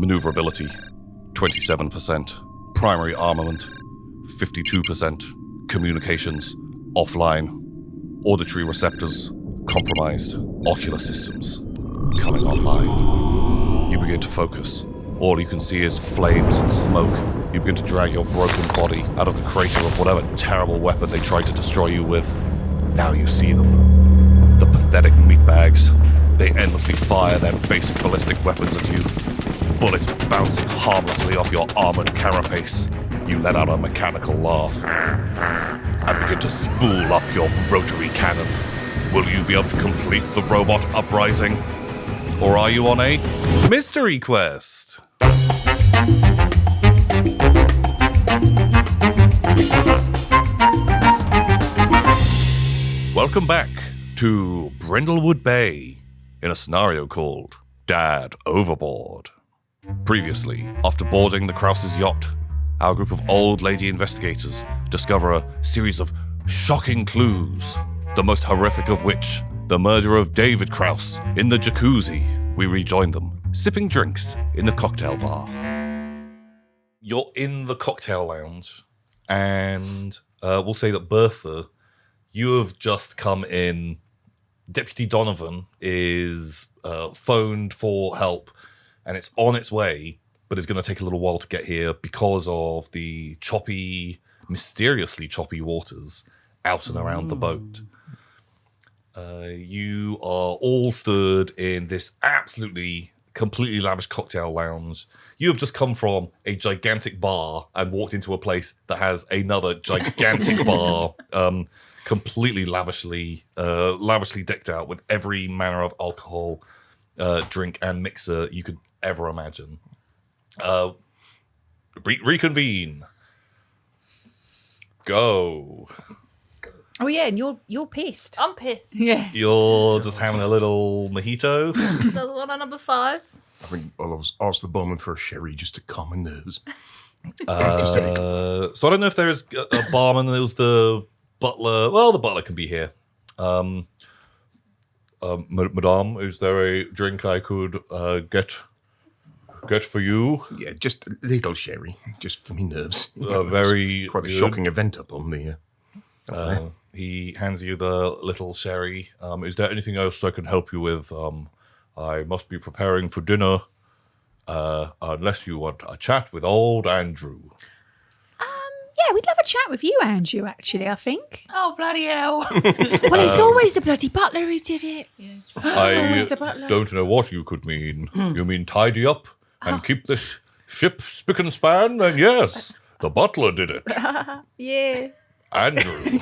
Maneuverability, 27%. Primary armament, 52%. Communications, offline. Auditory receptors, compromised. Ocular systems, coming online. You begin to focus. All you can see is flames and smoke. You begin to drag your broken body out of the crater of whatever terrible weapon they tried to destroy you with. Now you see them. The pathetic meatbags. They endlessly fire their basic ballistic weapons at you. Bullets bouncing harmlessly off your armored carapace. You let out a mechanical laugh and begin to spool up your rotary cannon. Will you be able to complete the robot uprising? Or are you on a mystery quest? Welcome back to Brindlewood Bay in a scenario called Dad Overboard. Previously, after boarding the Krause's yacht, our group of old lady investigators discover a series of shocking clues, the most horrific of which, the murder of David Krause in the jacuzzi. We rejoin them, sipping drinks in the cocktail bar. You're in the cocktail lounge, and we'll say that Bertha, you have just come in. Deputy Donovan is phoned for help, and it's on its way, but it's going to take a little while to get here because of the mysteriously choppy waters out and around the boat. You are all stood in this absolutely, completely lavish cocktail lounge. You have just come from a gigantic bar and walked into a place that has another gigantic bar, completely lavishly decked out with every manner of alcohol, drink, and mixer you could ever imagine. Reconvene. Go. Oh yeah, and you're pissed. I'm pissed. Yeah. You're just having a little mojito. Another one on number 5. I think I'll ask the barman for a sherry just to calm my nerves. So I don't know if there is a barman. There was the butler. Well, the butler can be here. Madame, is there a drink I could get for you? Yeah, just a little sherry, just for me nerves. Very quite a good. shocking event up on the. He hands you the little sherry. Is there anything else I can help you with? I must be preparing for dinner. Unless you want a chat with old Andrew. Yeah, we'd love a chat with you, Andrew, actually, I think. Oh, bloody hell. Well, it's always the bloody butler who did it. I the butler? don't know what you could mean. You mean tidy up and keep this ship spick and span? Then yes, the butler did it. Yeah. Andrew.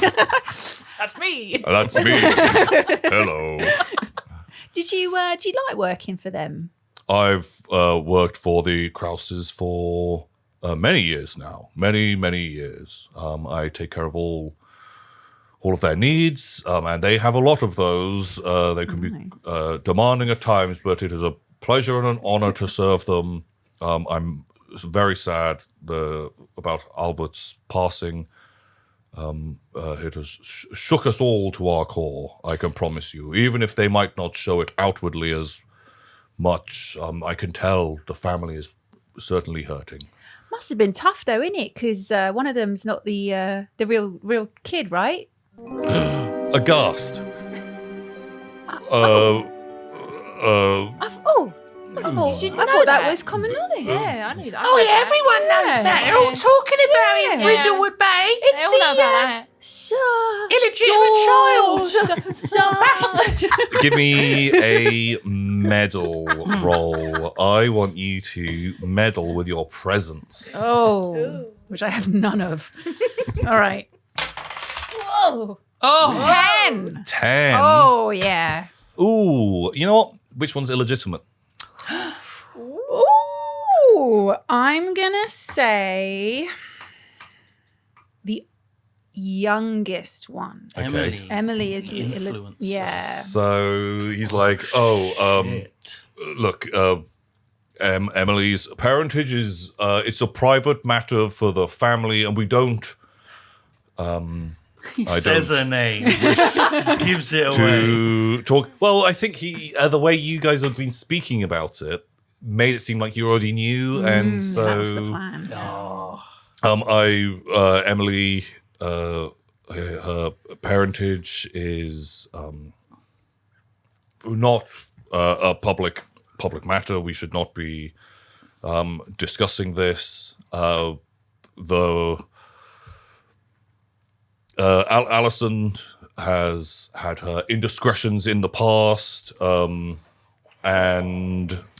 That's me. That's me. Hello. Do you like working for them? I've worked for the Krauses for many years now. Many, many years. I take care of all of their needs, and they have a lot of those. They can be demanding at times, but it is a pleasure and an honor to serve them. I'm very sad about Albert's passing. It has shook us all to our core, I can promise you. Even if they might not show it outwardly as much, I can tell the family is certainly hurting. Must have been tough, though, innit? Because one of them's not the real kid, right? Aghast. I thought that was common knowledge. Yeah, I knew that. Oh, yeah, everyone knows that. They're all talking about it in Brindlewood Bay. They all know about that. Illegitimate child. Bastard. Give me a meddle roll. I want you to meddle with your presence. Oh, which I have none of. All right. Whoa. Oh. 10. 10. Oh, yeah. Ooh, you know what? Which one's illegitimate? Ooh, I'm going to say the youngest one. Okay. Emily is the influence. yeah. So he's like, look, Emily's parentage is, it's a private matter for the family, and we don't, He says her name, which gives it away. to talk. Well, I think the way you guys have been speaking about it, made it seem like you already knew, and so that was the plan. Emily, her parentage is not a public matter. We should not be discussing this. Alison has had her indiscretions in the past, and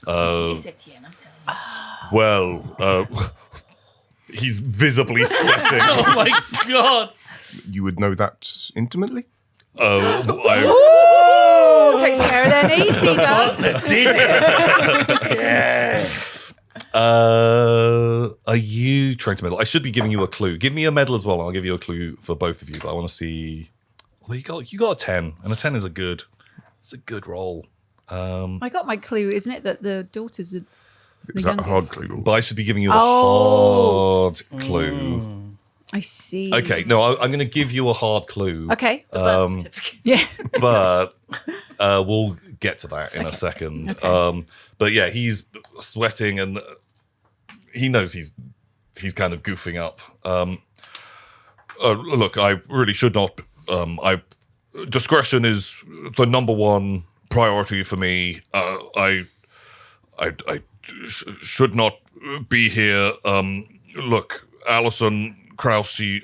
You said to him, I'm telling you. well, he's visibly sweating. Oh my god! You would know that intimately? Takes care of their needs, he does. Are you trying to meddle? I should be giving you a clue. Give me a medal as well, and I'll give you a clue for both of you. But I want to see. Well, you got a 10, and a 10 is a good roll. I got my clue, isn't it? That the daughters are the Is that a youngest. hard clue? But I should be giving you a hard clue. I see. Okay, no, I'm going to give you a hard clue. Okay. The birth certificate. Yeah. But we'll get to that in a second. Okay. But yeah, he's sweating, and he knows he's kind of goofing up. Look, I really should not. Discretion is the number one priority for me. I should not be here. Look, Alison Krause, she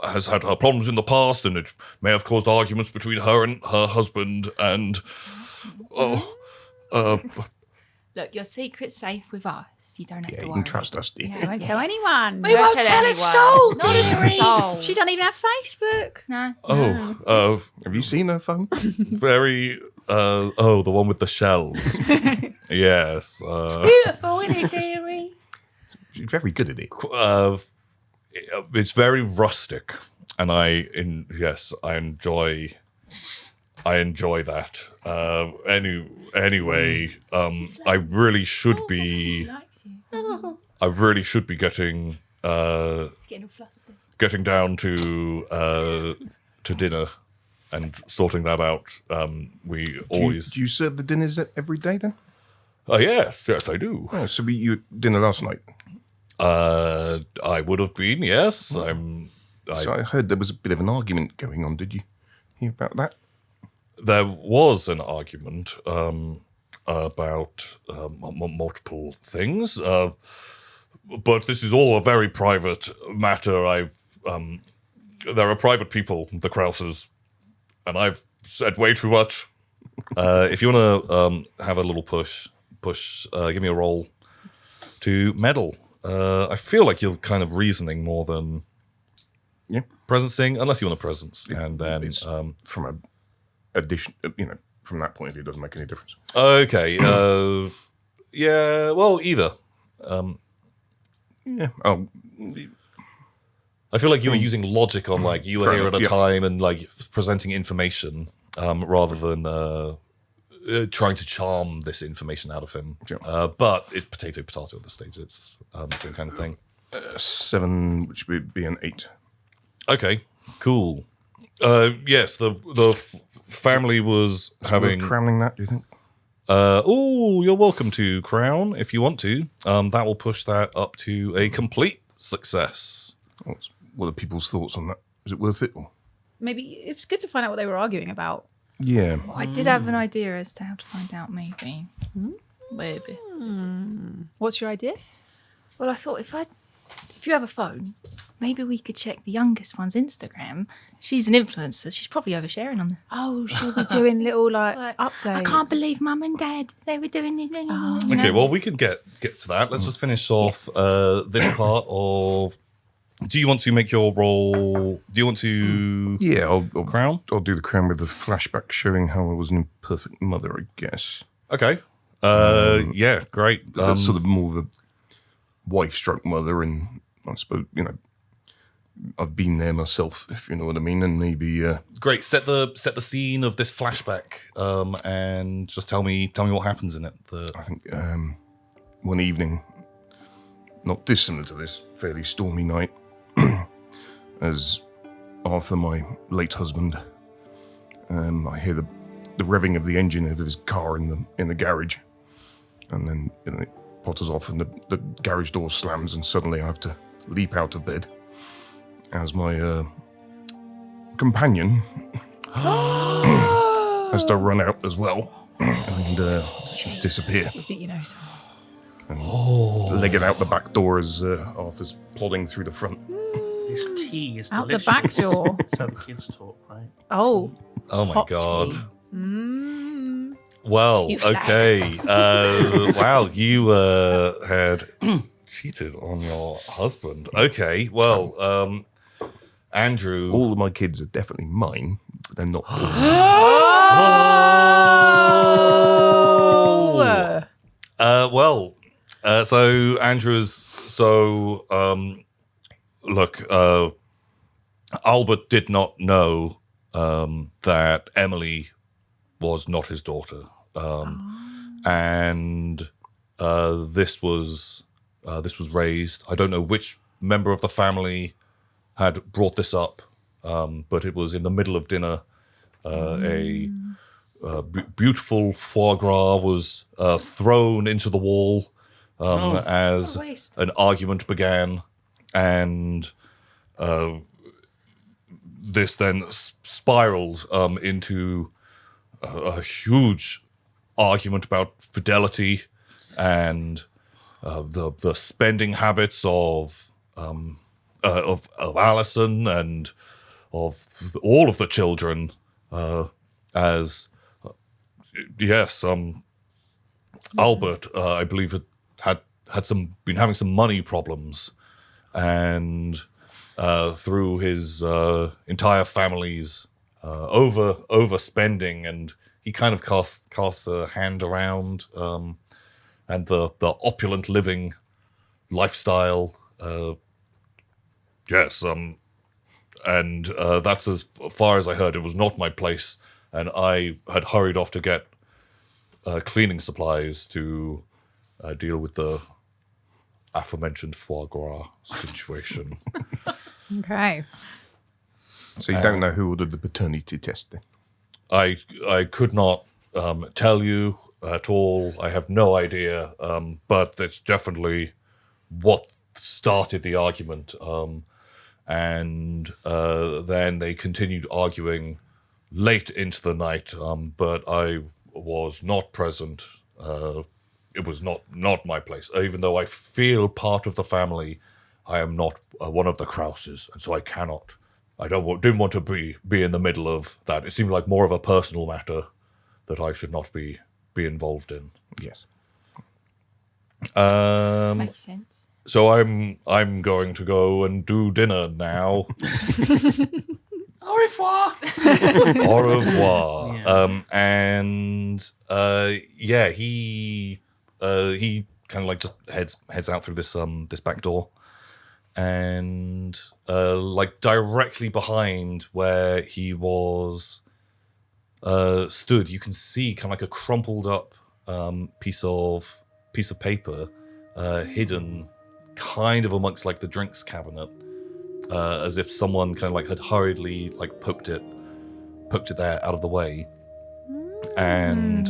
has had her problems in the past, and it may have caused arguments between her and her husband. And Look, your secret's safe with us. You don't have Yeah, to you worry. can trust us, dear. I won't tell anyone. We won't tell a soul, Not a dearie. soul. She doesn't even have Facebook. No. Have you seen her phone? Very. The one with the shells. Yes. Beautiful, isn't it, dearie? She's very good at it. It's very rustic, and I enjoy that. Anyway, I really should be. He likes you. I really should be getting He's getting all flustered. getting down to dinner and sorting that out. We always. Do you serve the dinners every day then? Yes, I do. Oh, so you had dinner last night. I would have been. Yes, So I heard there was a bit of an argument going on. Did you hear about that? There was an argument about multiple things, but this is all a very private matter. There are private people, the Krauses, and I've said way too much. If you want to have a little push, give me a roll to meddle. I feel like you're kind of reasoning more than presencing, unless you want a presence, and then It's from a addition, from that point of view, it doesn't make any difference. okay. Yeah. Well, either. Yeah. Oh, I feel like you were using logic on like you were Fair here at enough, a yeah. time and like presenting information rather than trying to charm this information out of him. Sure. But it's potato at this stage. It's the same kind of thing. 7, which would be an 8. Okay. Cool. Yes. The family was having. Worth crowning that, do you think? You're welcome to crown if you want to. That will push that up to a complete success. What are people's thoughts on that? Is it worth it? Or? Maybe it's good to find out what they were arguing about. Yeah. I did have an idea as to how to find out, maybe. Maybe. What's your idea? Well, I thought if you have a phone, maybe we could check the youngest one's Instagram. She's an influencer. She's probably oversharing on there. Oh, she'll be doing little like Like, updates. I can't believe Mum and Dad, they were doing this. Okay, well, we can get to that. Let's just finish off this part of. Do you want to make your roll? Do you want to Yeah, I'll crown? I'll do the crown with the flashback showing how I was an imperfect mother, I guess. Okay. Yeah, great. That's sort of more of a wife-stroke mother, and I suppose, I've been there myself, if you know what I mean, and maybe... Great. Set the scene of this flashback, and just tell me what happens in it. I think one evening, not dissimilar to this, fairly stormy night, as Arthur, my late husband, I hear the revving of the engine of his car in the garage, And then it potters off and the garage door slams and suddenly I have to leap out of bed as my companion has to run out as well and disappear. You think you know someone? And leg it out the back door as Arthur's plodding through the front. This tea is Out the delicious. back door. That's how the kids talk, right? Oh. Oh my Hot god. tea. Well, You slag. okay. Wow, you had cheated on your husband. Okay, well, Andrew. All of my kids are definitely mine, but they're not. So Andrew's. Look, Albert did not know that Emily was not his daughter, and this was raised. I don't know which member of the family had brought this up, but it was in the middle of dinner. Beautiful foie gras was thrown into the wall as What a waste. an argument began, and this then spiraled into a huge argument about fidelity and the spending habits of Alison and of all of the children. Albert, I believe, had been having some money problems, and through his entire family's overspending, and he kind of cast a hand around, and the opulent living lifestyle. And that's as far as I heard. It was not my place, and I had hurried off to get cleaning supplies to deal with the aforementioned foie gras situation. Okay. So you don't know who ordered the paternity test then? I could not tell you at all. I have no idea, but it's definitely what started the argument. And then they continued arguing late into the night, but I was not present. It was not my place. Even though I feel part of the family, I am not one of the Krauses, and so I cannot. Didn't want to be in the middle of that. It seemed like more of a personal matter that I should not be involved in. Yes. Makes sense. So I'm going to go and do dinner now. Au revoir. Au revoir. Yeah. He kind of like just heads out through this back door, and like directly behind where he was stood, you can see kind of like a crumpled up piece of paper hidden kind of amongst like the drinks cabinet, as if someone kind of like had hurriedly like poked it there out of the way. And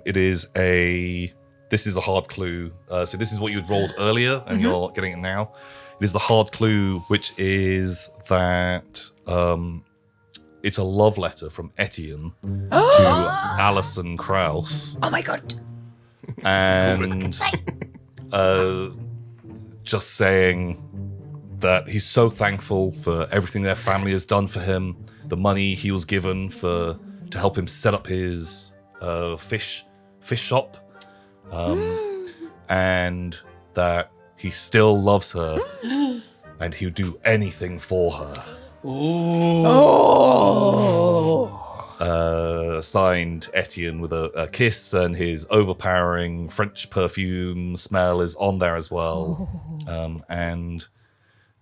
this is a hard clue. So this is what you had rolled earlier, and you're getting it now. It is the hard clue, which is that it's a love letter from Etienne to Alison Krauss. Oh my god. And just saying that he's so thankful for everything their family has done for him, the money he was given to help him set up his fish shop, and that he still loves her and he'll do anything for her. Signed Etienne with a kiss, and his overpowering French perfume smell is on there as well. And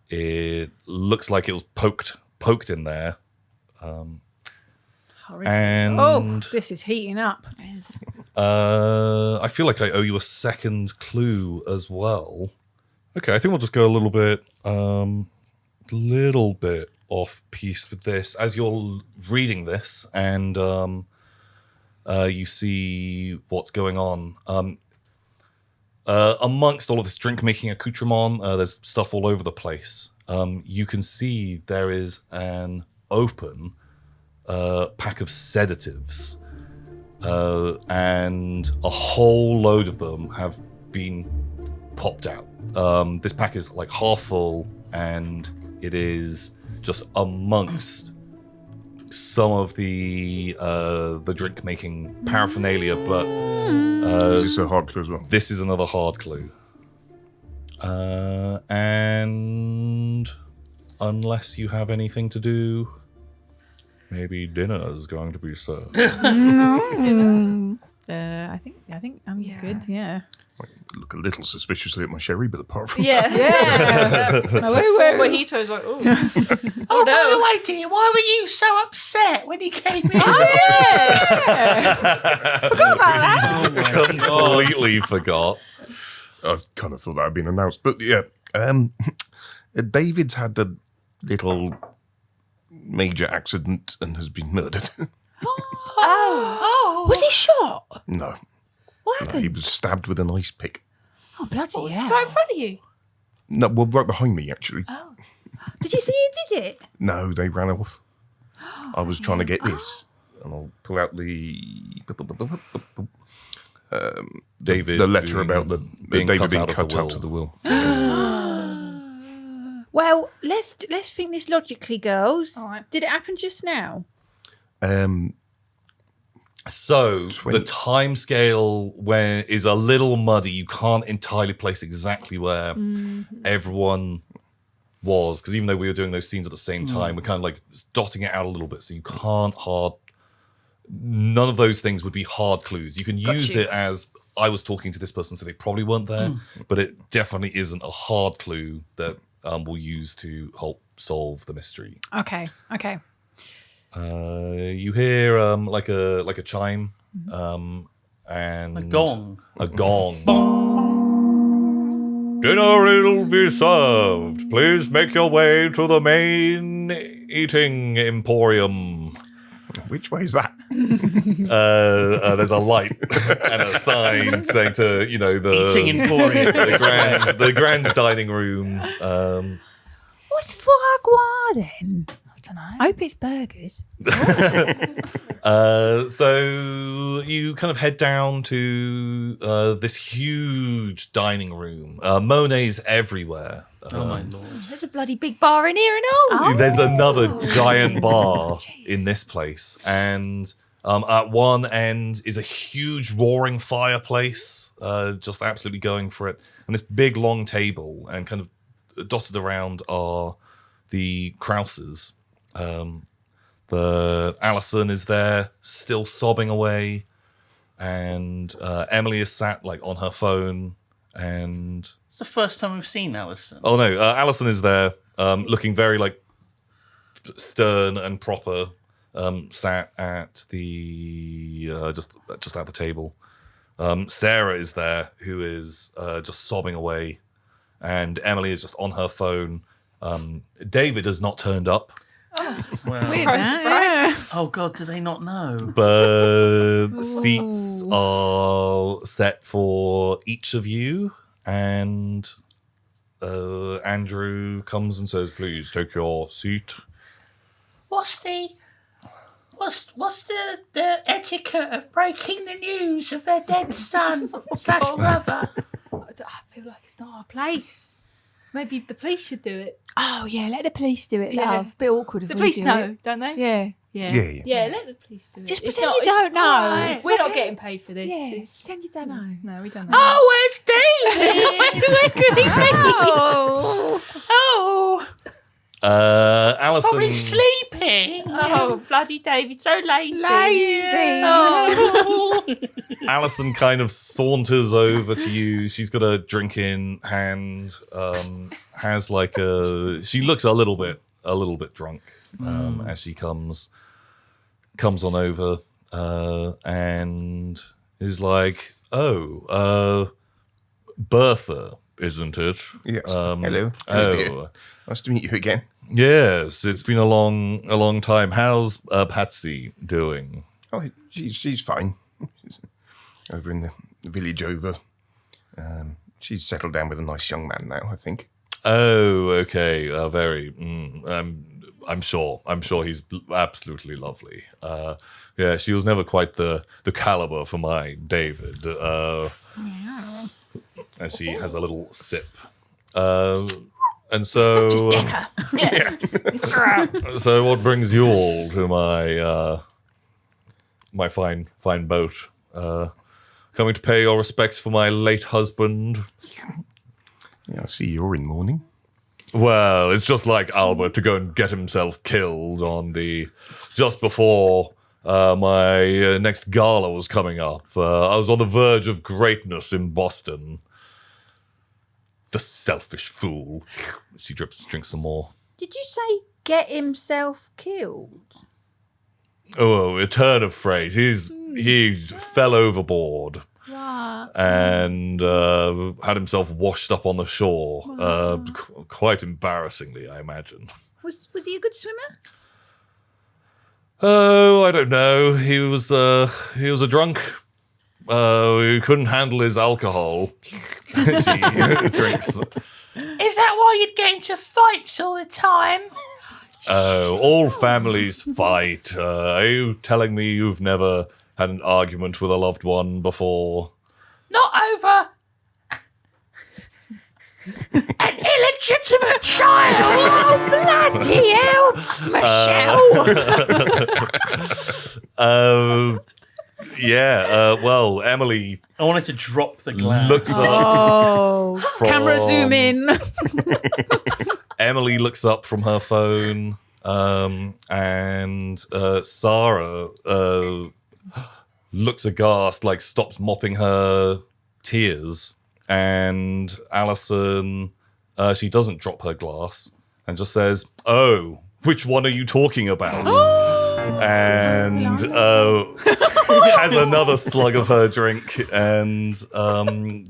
it looks like it was poked in there. And this is heating up. I feel like I owe you a second clue as well. Okay, I think we'll just go a little bit off piece with this as you're reading this, and you see what's going on. amongst all of this drink-making accoutrement, there's stuff all over the place. You can see there is an open pack of sedatives, and a whole load of them have been popped out. This pack is like half full, and it is just amongst some of the drink-making paraphernalia, but Is this a hard clue as well? this is another hard clue. And unless you have anything to do, maybe dinner is going to be served. I think I'm good. Yeah. I look a little suspiciously at my sherry, but apart from Yeah. Mojito's like, oh. Oh, by the way, dear, why were you so upset when he came in? Completely forgot. I kind of thought that had been announced. But yeah, David's had a little major accident and has been murdered. Was he shot? No. What No, happened? he was stabbed with an ice pick. Oh, bloody hell. Right in front of you. No, well, right behind me, actually. Did you see who did it? No, they ran off. I was trying to get this. And I'll pull out the David, the letter about the being David cut being out of the cut out will. of the will. Well, let's think this logically, girls. All right. Did it happen just now? So the time scale is a little muddy. You can't entirely place exactly where everyone was, because even though we were doing those scenes at the same time, we're kind of like dotting it out a little bit. So you can't none of those things would be hard clues. You can use it as I was talking to this person, so they probably weren't there, but it definitely isn't a hard clue that we'll use to help solve the mystery. Okay. You hear like a chime, and A gong. A gong. Dinner will be served. Please make your way to the main eating emporium. Which way is that? There's a light and a sign saying to Eating the emporium. the grand dining room. What's foie gras then? I don't know. I hope it's burgers. So you kind of head down to this huge dining room. Monets everywhere. Oh, my Lord. There's a bloody big bar in here and all. There's another giant bar in this place, and at one end is a huge roaring fireplace, just absolutely going for it, and this big long table, and kind of dotted around are the Krauses. The Alison is there, still sobbing away, and Emily is sat like on her phone, and It's the first time we've seen Alison. oh no, Alison is there, looking very like stern and proper, sat at the just at the table. Sarah is there, who is just sobbing away, and Emily is just on her phone. David has not turned up, Well, Weird, that, oh, God, do they not know? but seats are set for each of you, and Andrew comes and says, "Please take your seat." What's the etiquette of breaking the news of their dead son / brother? I feel like it's not our place. Maybe the police should do it. Oh, yeah, let the police do it, Yeah. love. Bit awkward if The we police do know, it. don't they? Yeah. Yeah. Let the police do it. Just It's pretend not- you it's- don't know. We're not Pretend- getting paid for this. Yeah, It's- pretend you don't know. No, we don't know. Oh, where's David? Where could he be? Oh. Oh, Alison. probably sleeping. Oh, bloody David, so lazy. Lazy. Oh. Alison kind of saunters over to you. She's got a drink in hand. Has like she looks a little bit drunk as she comes on over and is like, "Oh, Bertha, isn't it?" Yes. Hello. Dear. Oh, Nice to meet you again. yes. It's been a long time. How's Patsy doing? Oh, she's fine. She's over in the village over She's settled down with a nice young man now, I think. Oh, okay. I'm sure he's absolutely lovely. Yeah, she was never quite the caliber for my David. And she has a little sip. And so, so what brings you all to my fine boat? Coming to pay your respects for my late husband. Yeah, I see you're in mourning. Well, it's just like Albert to go and get himself killed on just before my next gala was coming up. I was on the verge of greatness in Boston. The selfish fool. She drinks some more. Did you say get himself killed? Oh, a turn of phrase. He fell overboard. And had himself washed up on the shore, quite embarrassingly, I imagine. Was he a good swimmer? Oh, I don't know. He was a drunk. He couldn't handle his alcohol. She drinks. Is that why you'd get into fights all the time? Oh, all families fight. Are you telling me you've never had an argument with a loved one before? Not over an illegitimate child. Oh, bloody hell, Michelle! Well, Emily I wanted to drop the glass. looks up. Oh, camera zoom in. Emily looks up from her phone, and Sarah looks aghast, like stops mopping her tears, and Alison, she doesn't drop her glass and just says, "Oh, which one are you talking about?" and has another slug of her drink and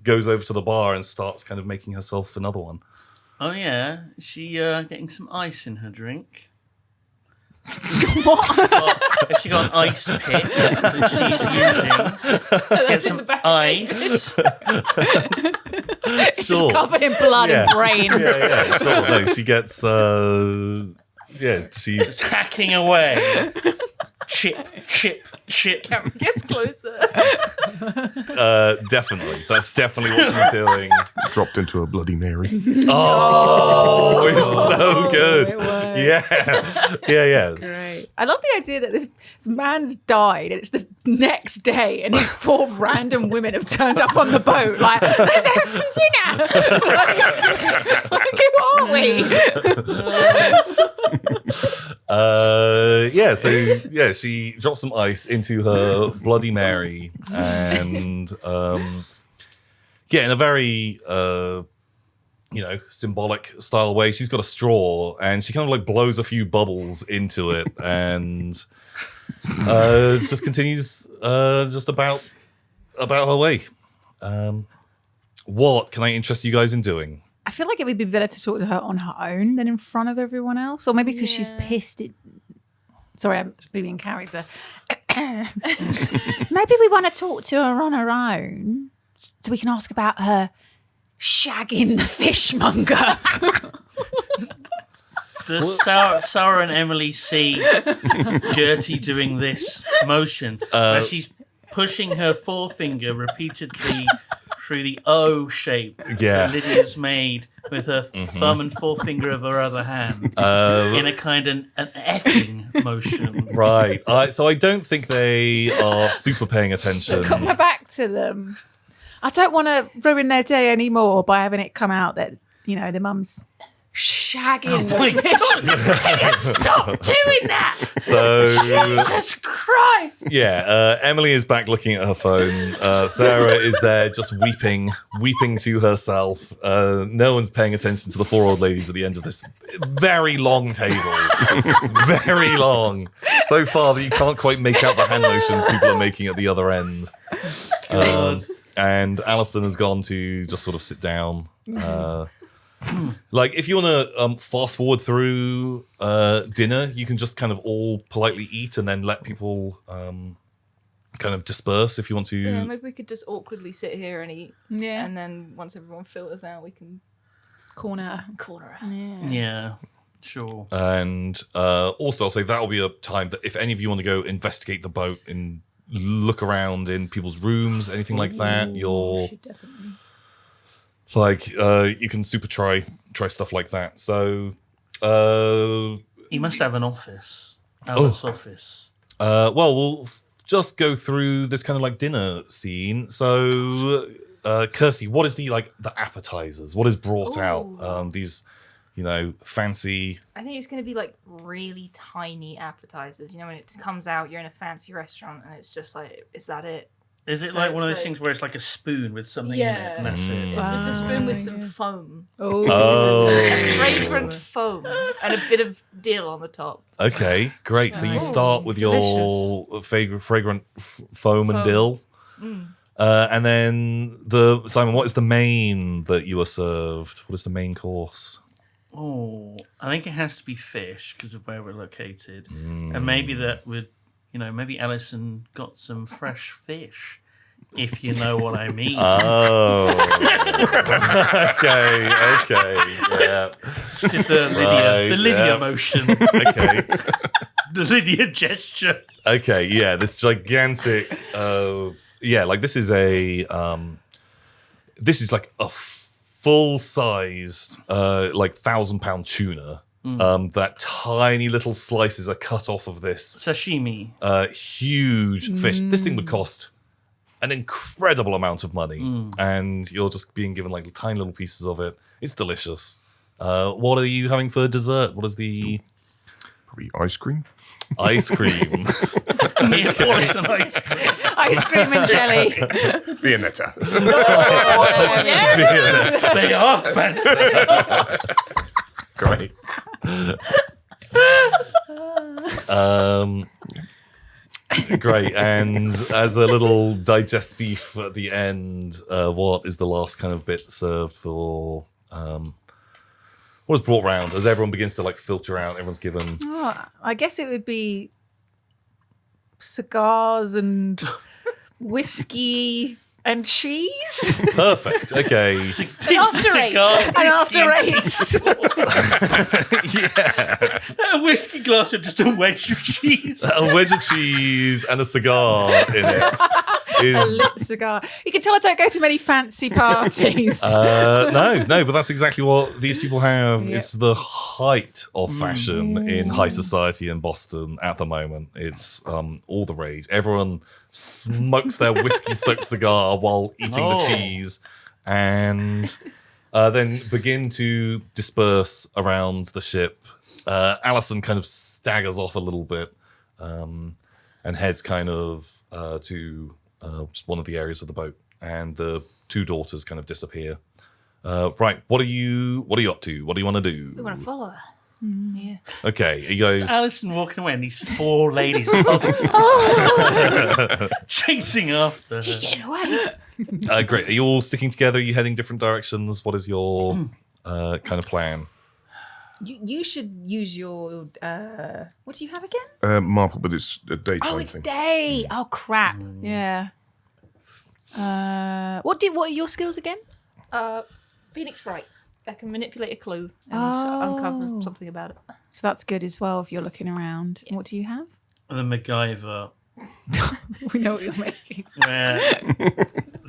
goes over to the bar and starts kind of making herself another one. Oh yeah, is she getting some ice in her drink? What? Has she got an ice pick that she's using to get some ice? It's just covered in blood and brains. Yeah, sure. No, she gets, she Just hacking away. Chip. Gets closer. definitely. That's definitely what she's doing. Dropped into a Bloody Mary. Oh, it's so good. It works. Yeah. Great. I love the idea that this man's died and it's the next day and these 4 random women have turned up on the boat like, let's have some dinner. like, who are we? She drops some ice into her Bloody Mary and in a very symbolic style way, she's got a straw and she kind of like blows a few bubbles into it and just continues just about her way. What can I interest you guys in doing? I feel like it would be better to talk to her on her own than in front of everyone else. Or maybe because she's pissed. Sorry, I'm being in character. Maybe we want to talk to her on her own so we can ask about her shagging the fishmonger. Does Sarah and Emily see Gertie doing this motion where she's pushing her forefinger repeatedly through the O shape that Lydia's made with her thumb and forefinger of her other hand in a kind of an effing motion? Right. So I don't think they are super paying attention. Got my back to them. I don't want to ruin their day anymore by having it come out that, the mum's shagging the fish. Stop doing that! So Jesus Christ! yeah, Emily is back looking at her phone. Sarah is there just weeping to herself. No one's paying attention to the 4 old ladies at the end of this very long table. Very long. So far that you can't quite make out the hand motions people are making at the other end. And Alison has gone to just sort of sit down. Like, if you want to fast forward through dinner, you can just kind of all politely eat and then let people kind of disperse if you want to. Yeah, maybe we could just awkwardly sit here and eat. Yeah. And then once everyone filters out, we can Corner. corner out. Yeah. Yeah, sure. And also, I'll say that'll be a time that if any of you want to go investigate the boat and look around in people's rooms, anything like that, you're Should definitely. like you can super try stuff like that. So He must have an office. Alice office. well, we'll just go through this kind of like dinner scene. So Kirsty, what is the appetizers? What is brought out? These, fancy. I think it's going to be like really tiny appetizers. When it comes out, you're in a fancy restaurant and it's just like, is that it? Is it So like one of it's those like- things where it's like a spoon with something in it? And that's it. It's just a spoon with some foam. Oh, Fragrant foam and a bit of dill on the top. okay, great. So you start with your fragrant foam and dill. And then Simon, what is the main that you are served? What is the main course? Oh, I think it has to be fish because of where we're located. And maybe that would, maybe Alison got some fresh fish, if you know what I mean. Oh, okay, yeah, Did the Lydia motion, okay, the Lydia gesture. okay, yeah. This gigantic, this is like a full-sized, 1,000-pound tuna. That tiny little slices are cut off of this Sashimi. huge fish. This thing would cost an incredible amount of money, and you're just being given like tiny little pieces of it. It's delicious. What are you having for dessert? What is the Probably ice cream. ice cream? Neapolitan ice cream. Ice cream and jelly. Viennetta. They are fancy. Great. Great. And as a little digestif at the end, what is the last kind of bit served for? What is brought round as everyone begins to filter out? Everyone's given. Oh, I guess it would be cigars and whiskey and cheese. Perfect. Okay. After eight. And after eight. Yeah. A whiskey glass with just a wedge of cheese. A wedge of cheese and a cigar in it is. Lit cigar. You can tell I don't go to many fancy parties. No, but that's exactly what these people have. Yep. It's the height of fashion in high society in Boston at the moment. It's all the rage. Everyone smokes their whiskey-soaked cigar while eating the cheese, and then begin to disperse around the ship. Alison kind of staggers off a little bit and heads kind of to just one of the areas of the boat, and the two daughters kind of disappear. Right, what are you up to? What do you want to do? We want to follow her. Yeah. Okay, he goes. Alison walking away, and these four ladies chasing after her. She's getting away. Great. Are you all sticking together? Are you heading different directions? What is your kind of plan? You should use your what do you have again? Marple, but it's a daytime Oh, it's thing. day. Oh crap. Yeah. What are your skills again? Phoenix Wright. I can manipulate a clue and uncover something about it. So that's good as well if you're looking around. What do you have? The MacGyver, We know what you're making. where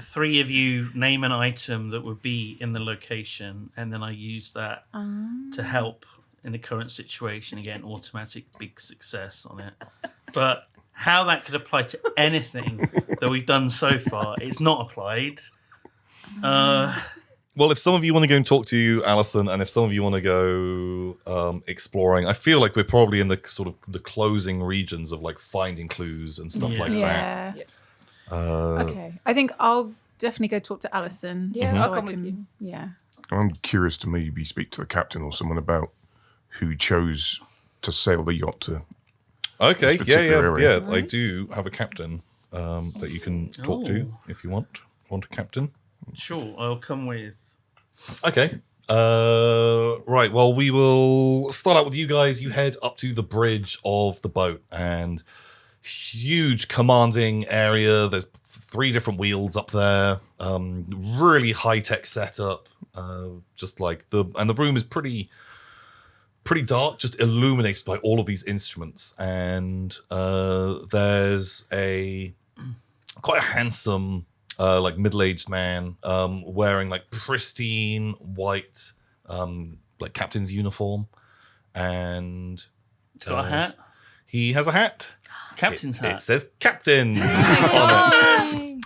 three of you name an item that would be in the location, and then I use that to help in the current situation. Again, automatic big success on it. But how that could apply to anything that we've done so far, it's not applied. Well, if some of you want to go and talk to Alison, and if some of you want to go exploring, I feel like we're probably in the sort of the closing regions of finding clues and stuff like that. Yeah. Okay. I think I'll definitely go talk to Alison. Yeah, so I'll I come with can- you. Yeah. I'm curious to maybe speak to the captain or someone about who chose to sail the yacht to. Okay, This particular yeah. area. I do have a captain that you can talk to if you want. Want a captain? Sure, I'll come with. Okay. Right. Well, we will start out with you guys. You head up to the bridge of the boat, and huge commanding area. There's 3 different wheels up there. Really high-tech setup. Just like the room is pretty dark, just illuminated by all of these instruments. And there's quite a handsome, like middle-aged man wearing like pristine white, like captain's uniform, and Got a hat. he has a hat. Captain's hat. It says captain on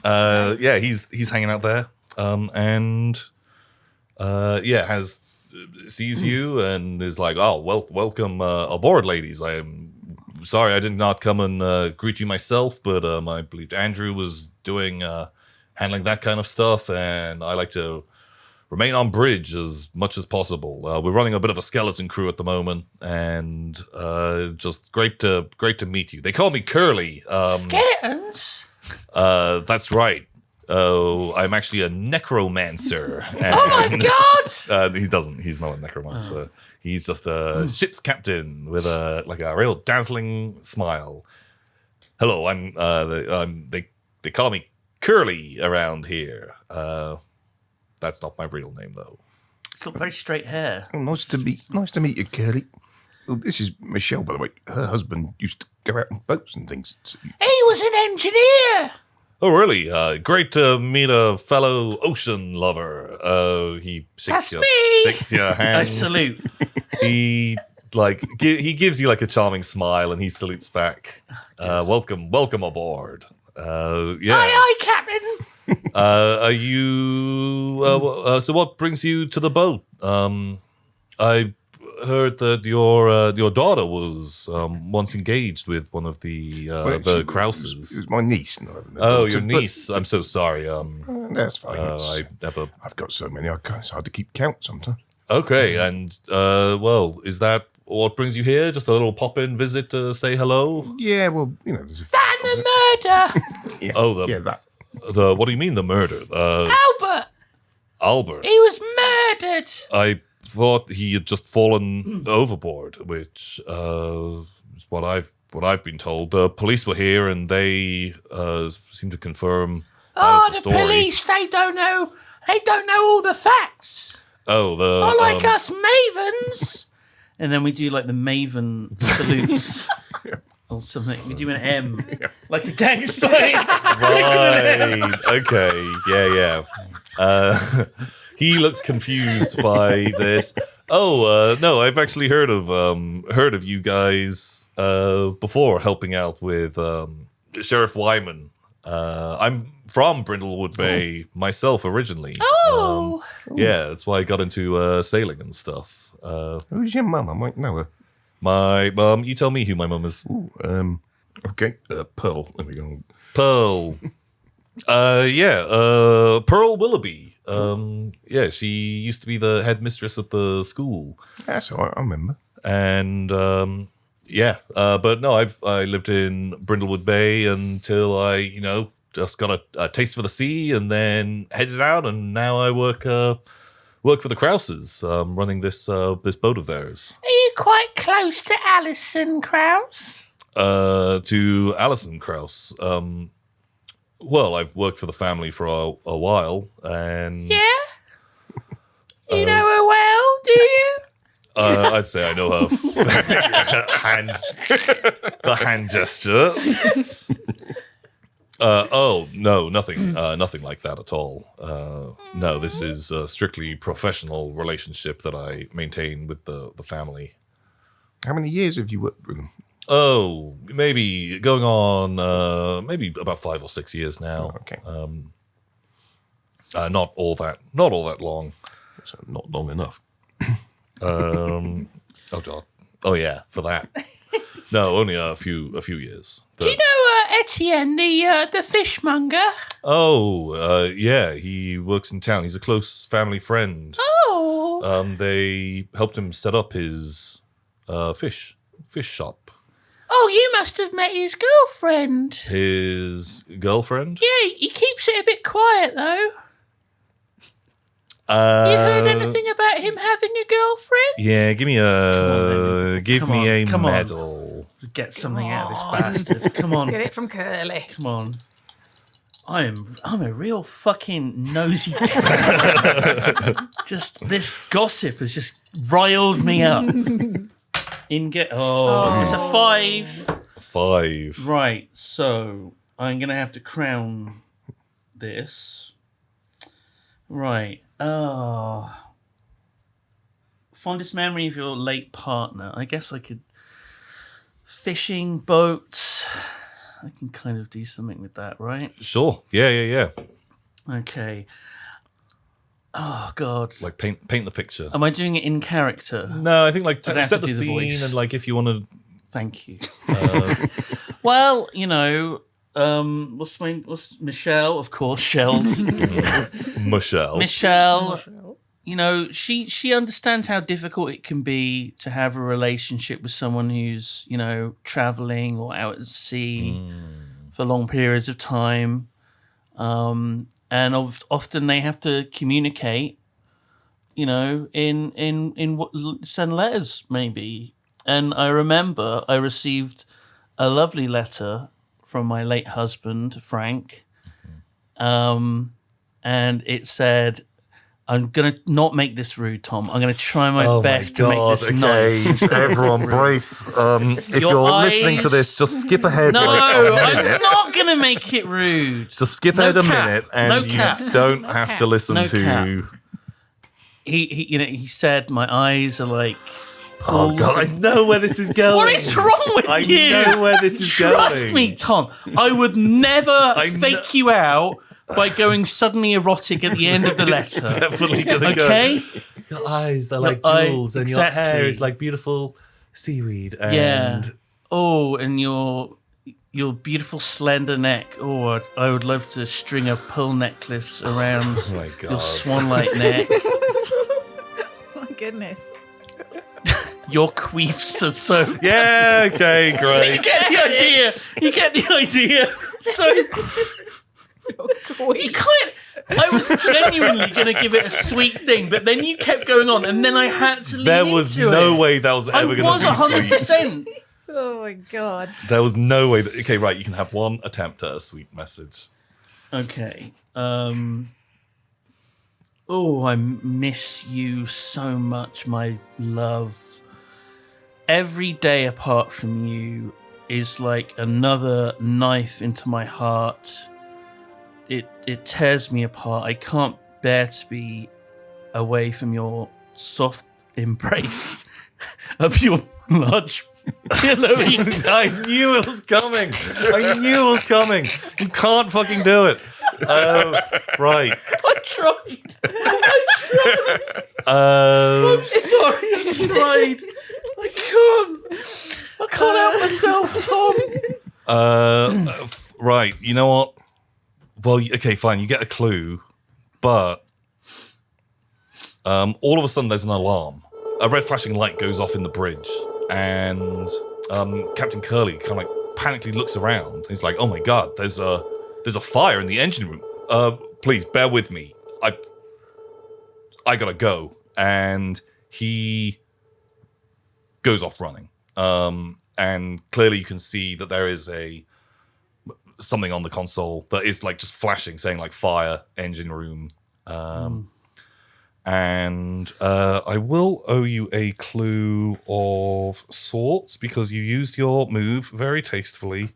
it. Yeah, he's hanging out there, and sees you and is like, "Oh, welcome aboard, ladies. I am sorry I did not come and greet you myself, but I believed Andrew was doing handling that kind of stuff, and I like to remain on bridge as much as possible. We're running a bit of a skeleton crew at the moment, and just great to meet you. They call me Curly. Skeletons? That's right. I'm actually a necromancer. And, Oh my god! He's not a necromancer. He's just a ship's captain with a real dazzling smile. Hello, they call me Curly around here. That's not my real name, though. He's got very straight hair. Oh, nice to meet you, Curly. Well, this is Michelle, by the way. Her husband used to go out on boats and things. He was an engineer! Oh, really? Great to meet a fellow ocean lover. He shakes your hand. I salute. He he gives you like a charming smile, and he salutes back. Welcome aboard. Yeah. Aye, Captain! Are you? So, what brings you to the boat? I heard that your daughter was once engaged with one of the Krauses. It was my niece. Your niece. I'm so sorry. That's fine. I've got so many. It's hard to keep count sometimes. Okay, and is that what brings you here? Just a little pop-in visit to say hello? Yeah, well, there's And the murder! yeah, that. What do you mean the murder? Albert. He was murdered! I thought he had just fallen overboard, which is what I've been told. The police were here and they seem to confirm. Oh, the the story. police, they don't know all the facts. Oh, Not like us mavens. And then we do like the Maven salutes or something. We do an M, like a gang sign. Right. Okay. Yeah. He looks confused by this. Oh, no, I've actually heard of you guys before, helping out with Sheriff Wyman. I'm from Brindlewood Bay myself originally. Oh! Yeah, that's why I got into sailing and stuff. Who's your mum? I might know her. My mum. You tell me who my mum is. Ooh, okay, Pearl. There we go. Pearl. Pearl Willoughby. Yeah, she used to be the headmistress at the school. That's all right, I remember. And but no, I lived in Brindlewood Bay until I, just got a taste for the sea, and then headed out, and now I work for the Krauses, running this boat of theirs. Are you quite close to Alison Krause? To Alison Krause. Well, I've worked for the family for a while, and Yeah? You know her well, do you? I'd say I know her the hand gesture. No, nothing like that at all. No, this is a strictly professional relationship that I maintain with the family. How many years have you worked with them? Oh, maybe going on maybe about 5 or 6 years now. Oh, okay. Not all that long. So not long enough. Oh God. Oh yeah, for that. No, only a few years. Do you know Etienne, the fishmonger? Oh, yeah, he works in town. He's a close family friend. Oh. They helped him set up his fish shop. Oh, you must have met his girlfriend. His girlfriend? Yeah, he keeps it a bit quiet, though. You heard anything about him having a girlfriend? Yeah, give me a Come on. medal. get something out of this bastard. Come on. Get it from Curly. Come on. I'm a real fucking nosy cat. Just this gossip has just riled me up. It's a 5. 5. Right, so I'm gonna have to crown this. Right. Fondest memory of your late partner. I guess I could fishing, boats. I can kind of do something with that, right? Sure. Yeah. Okay. Oh God. Like paint the picture. Am I doing it in character? No, I think like I'd have set to the do the scene voice. and like if you want to. Thank you. Well, what's Michelle? Of course, Shells. Michelle. Michelle. She understands how difficult it can be to have a relationship with someone who's, traveling or out at sea for long periods of time. And often they have to communicate, send letters maybe. And I remember I received a lovely letter from my late husband, Frank. And it said, I'm going to not make this rude, Tom. I'm going to try my best to make this nice. Everyone brace. If Your you're eyes- listening to this, just skip ahead No, like a minute. I'm not going to make it rude. Just skip No ahead a cap. minute and No you cap. don't have to listen No to... cap. He said my eyes are like Oh, pools God, I of- know where this is going. What is wrong with I you? know where this is Trust going. me, Tom. I would never I fake you out by going suddenly erotic at the end of the It's letter. definitely gonna Okay? Your eyes are like eye- jewels and your hair exactly. is like beautiful seaweed. And Yeah. Oh, and your beautiful slender neck. Oh, I would love to string a pearl necklace around Oh my God. your swan-like neck. My goodness. Your queefs are so... Yeah, okay, You great. get the idea. You get the idea. So you can't. I was genuinely going to give it a sweet thing, but then you kept going on, and then I had to lean There was into no it. way that was I ever going was to be sweet. 100%. Oh my God. There was no way that... Okay, right, you can have one attempt at a sweet message. Okay. Oh, I miss you so much, my love. Every day apart from you is like another knife into my heart. It tears me apart. I can't bear to be away from your soft embrace of your large pillowy. I knew it was coming. You can't fucking do it. Right. I tried. Uh, Sorry, I tried. I can't help myself, Tom. right. You know what? Well, okay, fine. You get a clue, but all of a sudden there's an alarm. A red flashing light goes off in the bridge, and Captain Curly kind of like panically looks around. He's like, "Oh my God, there's a fire in the engine room. Please bear with me. I gotta go." And he goes off running. And clearly you can see that there is something on the console that is like just flashing, saying like fire, engine room. And I will owe you a clue of sorts because you used your move very tastefully.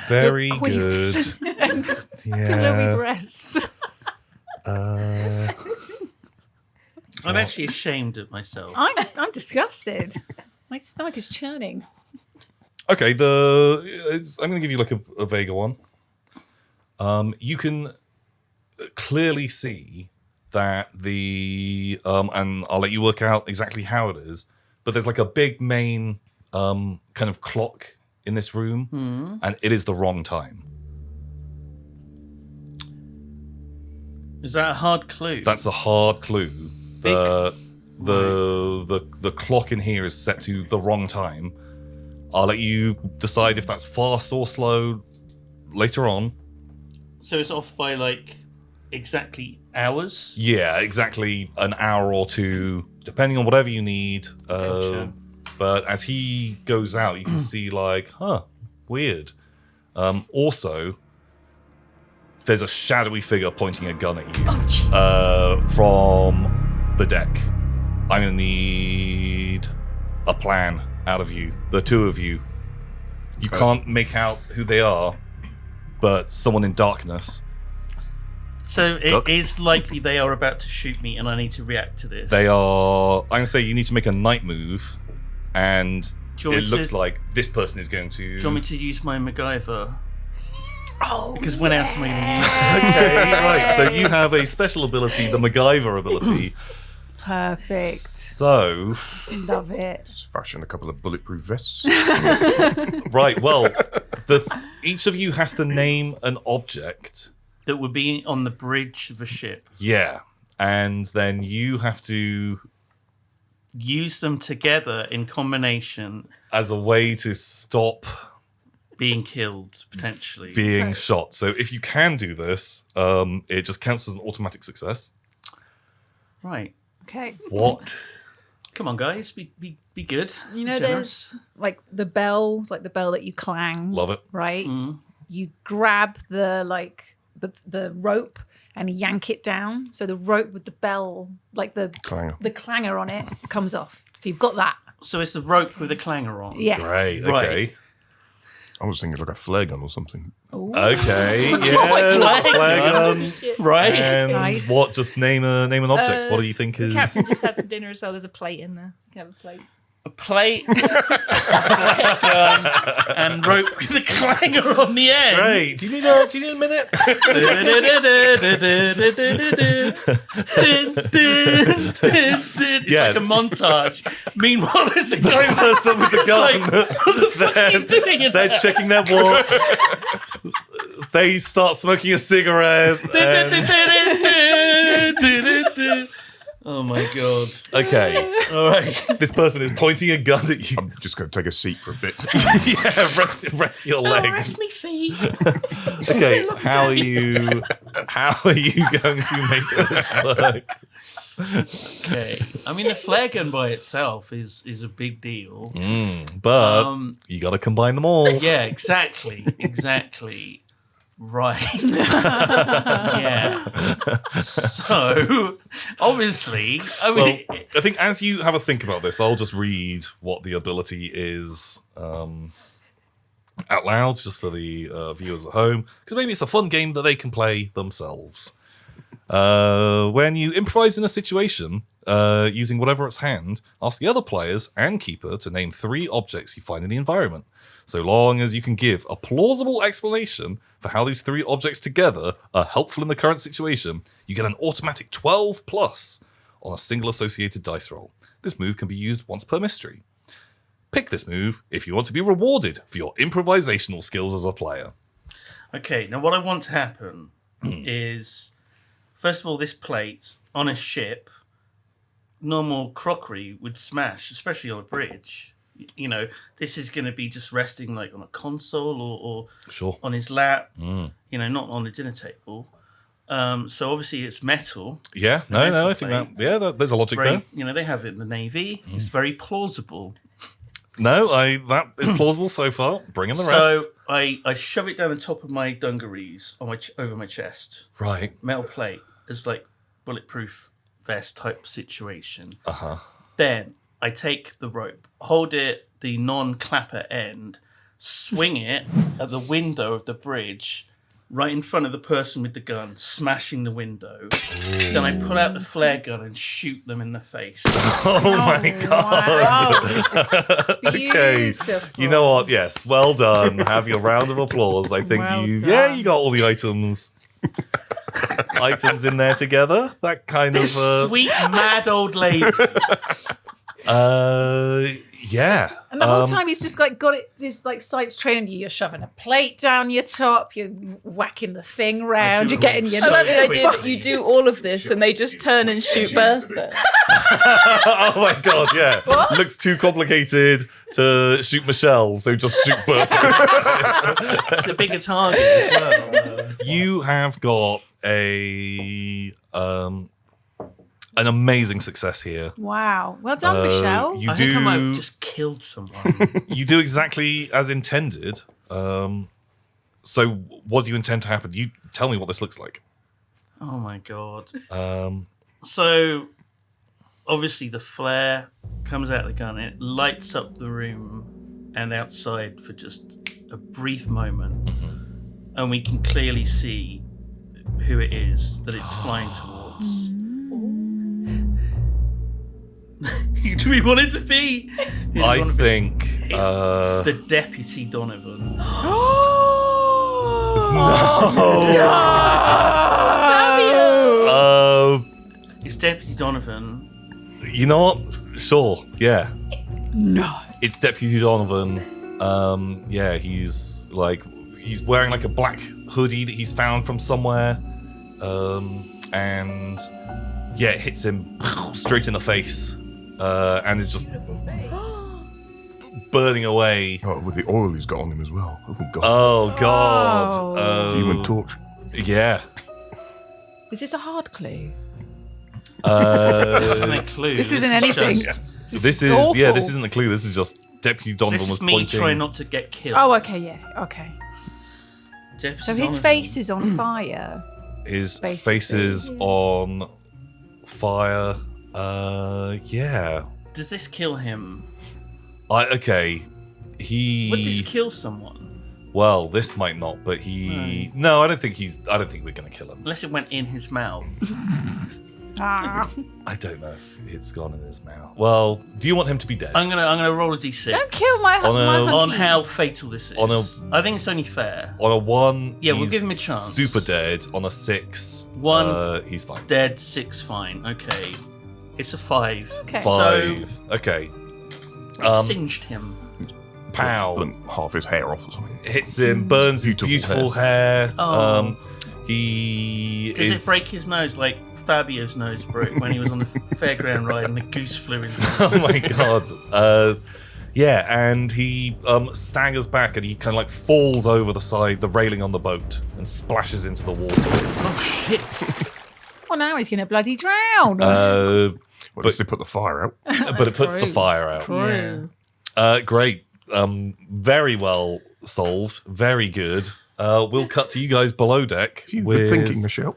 Very Your good. queefs and pillowy breasts. I'm actually ashamed of myself. I'm disgusted. My stomach is churning. Okay, I'm going to give you like a vaguer one. You can clearly see that and I'll let you work out exactly how it is, but there's like a big main kind of clock in this room, and it is the wrong time. Is that a hard clue? That's a hard clue. The clock in here is set to the wrong time. I'll let you decide if that's fast or slow later on. So it's off by like exactly hours? Yeah, exactly an hour or two, depending on whatever you need. Gotcha. But as he goes out, you can see like, weird. Also, there's a shadowy figure pointing a gun at you from the deck. I'm going to need a plan out of you, the two of you. You can't make out who they are, but someone in darkness. So it is likely they are about to shoot me and I need to react to this. They are... I'm going to say you need to make a night move, and it looks like this person is going to... Do you want me to use my MacGyver? Oh, Because when else am I going to use it? Okay, right. So you have a special ability, the MacGyver ability. perfect. So... Love it. Just fashion a couple of bulletproof vests. Right, well, each of you has to name an object. That would be on the bridge of a ship. Yeah. And then you have to... Use them together in combination. As a way to stop... Being killed, potentially. being shot. So if you can do this, it just counts as an automatic success. Right. Okay. What? Come on, guys. Be good. You know, Generous. there's like the bell that you clang. Love it. Right? Mm. You grab the rope and yank it down. So the rope with the bell, like the clanger on it, comes off. So you've got that. So it's the rope with a clanger on. Yes. Great, Right. okay. I was thinking like a flare gun or something. Okay, yeah. Flag gun. Right. And Nice. what? Just name an object. What do you think is... Captain just had some dinner as well. There's a plate in there. You can have a plate. A plate, a flare gun, and rope with a clanger on the end. Great. Do you need a minute? It's like a montage. Meanwhile, there's a guy Person with the gun. what the fuck are you doing in They're there? checking their watch. They start smoking a cigarette. and- Oh my god. Okay. All right. This person is pointing a gun at you. I'm just going to take a seat for a bit. Yeah, rest your legs. Rest me feet. Okay, how are you going to make this work? Okay. I mean, the flare gun by itself is a big deal. But you got to combine them all. Yeah, exactly. Right. Yeah. So, obviously, I mean, Well, I think as you have a think about this, I'll just read what the ability is out loud, just for the viewers at home, because maybe it's a fun game that they can play themselves. When you improvise in a situation, using whatever at hand, ask the other players and keeper to name 3 objects you find in the environment. So long as you can give a plausible explanation for how these 3 objects together are helpful in the current situation, you get an automatic 12 plus on a single associated dice roll. This move can be used once per mystery. Pick this move if you want to be rewarded for your improvisational skills as a player. okay, now what I want to happen is, first of all, this plate on a ship, normal crockery would smash, especially on a bridge. You know, this is going to be just resting like on a console or Sure. on his lap, you know, not on the dinner table. So obviously it's metal. Yeah, no, I think there's a logic there. You know, they have it in the Navy. It's very plausible. No, that is plausible so far. Bring in the rest. So I shove it down the top of my dungarees on over my chest. Right. Metal plate. It's like bulletproof vest type situation. Uh-huh. Then I take the rope, hold it, the non-clapper end, swing it at the window of the bridge, right in front of the person with the gun, smashing the window. Then I pull out the flare gun and shoot them in the face. Oh my god. Wow. Okay. Beautiful. You know what? Yes. Well done. Have your round of applause. I think Well you done. got all the items in there together. That kind This of sweet, mad old lady. yeah. And the whole time he's just like got it, his like sights training you. You're shoving a plate down your top. You're whacking the thing round. You're getting your. I like the Sorry, idea that you do all of this and they just turn and shoot Bertha. Oh my god, yeah. Looks too complicated to shoot Michelle, so just shoot Bertha. The bigger target as well. You have got a an amazing success here. Wow. Well done, Michelle. You I think I might have do just killed someone. you do exactly as intended. So what do you intend to happen? You tell me what this looks like. Oh my god. So obviously the flare comes out of the gun and it lights up the room and outside for just a brief moment. And we can clearly see who it is that it's flying towards. Who do we want it to be? Who do we I want it to be? think The Deputy Donovan. It's Deputy Donovan. you know what? Sure, yeah. No. It's Deputy Donovan. Yeah, he's wearing like a black hoodie that he's found from somewhere. And yeah, it hits him straight in the face. And is just burning away. Oh, with the oil he's got on him as well. Oh, God. Oh God. Human torch. Yeah. Is this a hard clue? No clue. This isn't is anything. just- This is awful. this isn't a clue. This is just Deputy Donovan This was is me pointing. trying not to get killed. Oh, okay, yeah, okay. Deputy So his Donovan. face is on fire. His basically. face is on fire. Yeah. Does this kill him? Okay. Would this He. kill someone? Well, this might not, but he. No, I don't think we're gonna kill him. Unless it went in his mouth. Ah. I don't know if it's gone in his mouth. Well, do you want him to be dead? I'm gonna roll a d6 Don't kill my On a- on hunky. how fatal this is. On a- I think it's only fair. On a 1, Yeah, we'll he's give him a chance. Super dead. On a 6, 1, he's fine. Dead, 6 fine. Okay. It's a 5. Okay. 5. Okay. So singed him. Pow. Burnt half his hair off or something. Hits him. Burns his Beautiful beautiful hair. Oh. He Does is. it break his nose like Fabio's nose broke when he was on the fairground ride and the goose flew in? Oh my god. Yeah, and he staggers back and he kind of like falls over the side, the railing on the boat, and splashes into the water. Oh shit! Well, now he's going to bloody drown. Well, at least they put the fire out. But it puts the True. fire out. True. Great. Very well solved. Very good. We'll cut to you guys below deck Good with thinking, Michelle.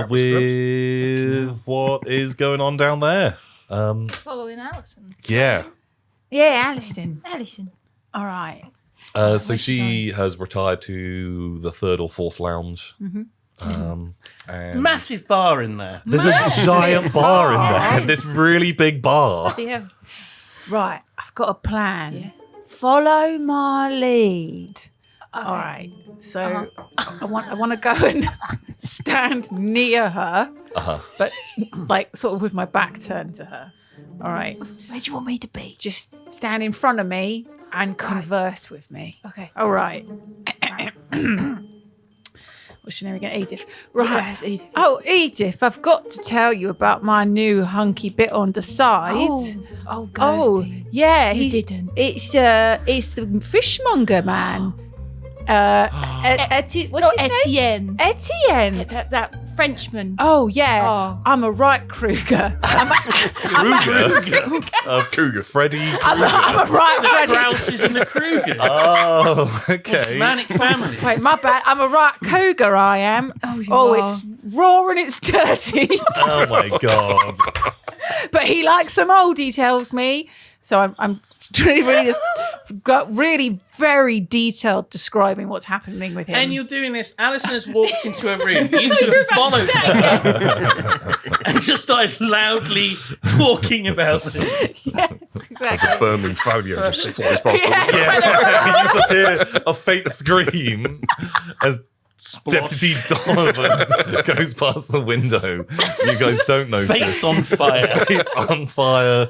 with what is going on down there. Following Alison. Yeah. Yeah, Alison. Alison. All right. So she has retired to the 3rd or 4th lounge. And Massive bar in there. there's a giant bar in there. This really big bar. Yeah. Right. I've got a plan. Yeah. Follow my lead. All right. So I want to go and stand near her, but like sort of with my back turned to her. All right. Where do you want me to be? Just stand in front of me and converse with me. Okay. All right. What's your name again? Edith. Right. Yes, Edith. Oh, Edith, I've got to tell you about my new hunky bit on the side. Oh, Oh, Gertie. yeah. You didn't. It's the fishmonger man. What's Not his name? Etienne. Etienne. That Frenchman. Oh yeah, Oh. I'm a right Kruger. Cougar. Freddie. I'm a right Freddy. Grouse is in the Kruger. Oh, okay. Manic family. Wait, my bad. I'm a right cougar. I am. Oh, you are. It's raw and it's dirty. Oh my god. But he likes some old. He tells me. So I'm really just got really very detailed describing what's happening with him. And you're doing this. Alison has walked into a room. You two have followed her and just started loudly talking about this. yes, exactly. Burning Fabio just flies past the window. Yeah. You just hear a faint scream as Deputy Donovan goes past the window. You guys don't notice. Face on fire. Face on fire.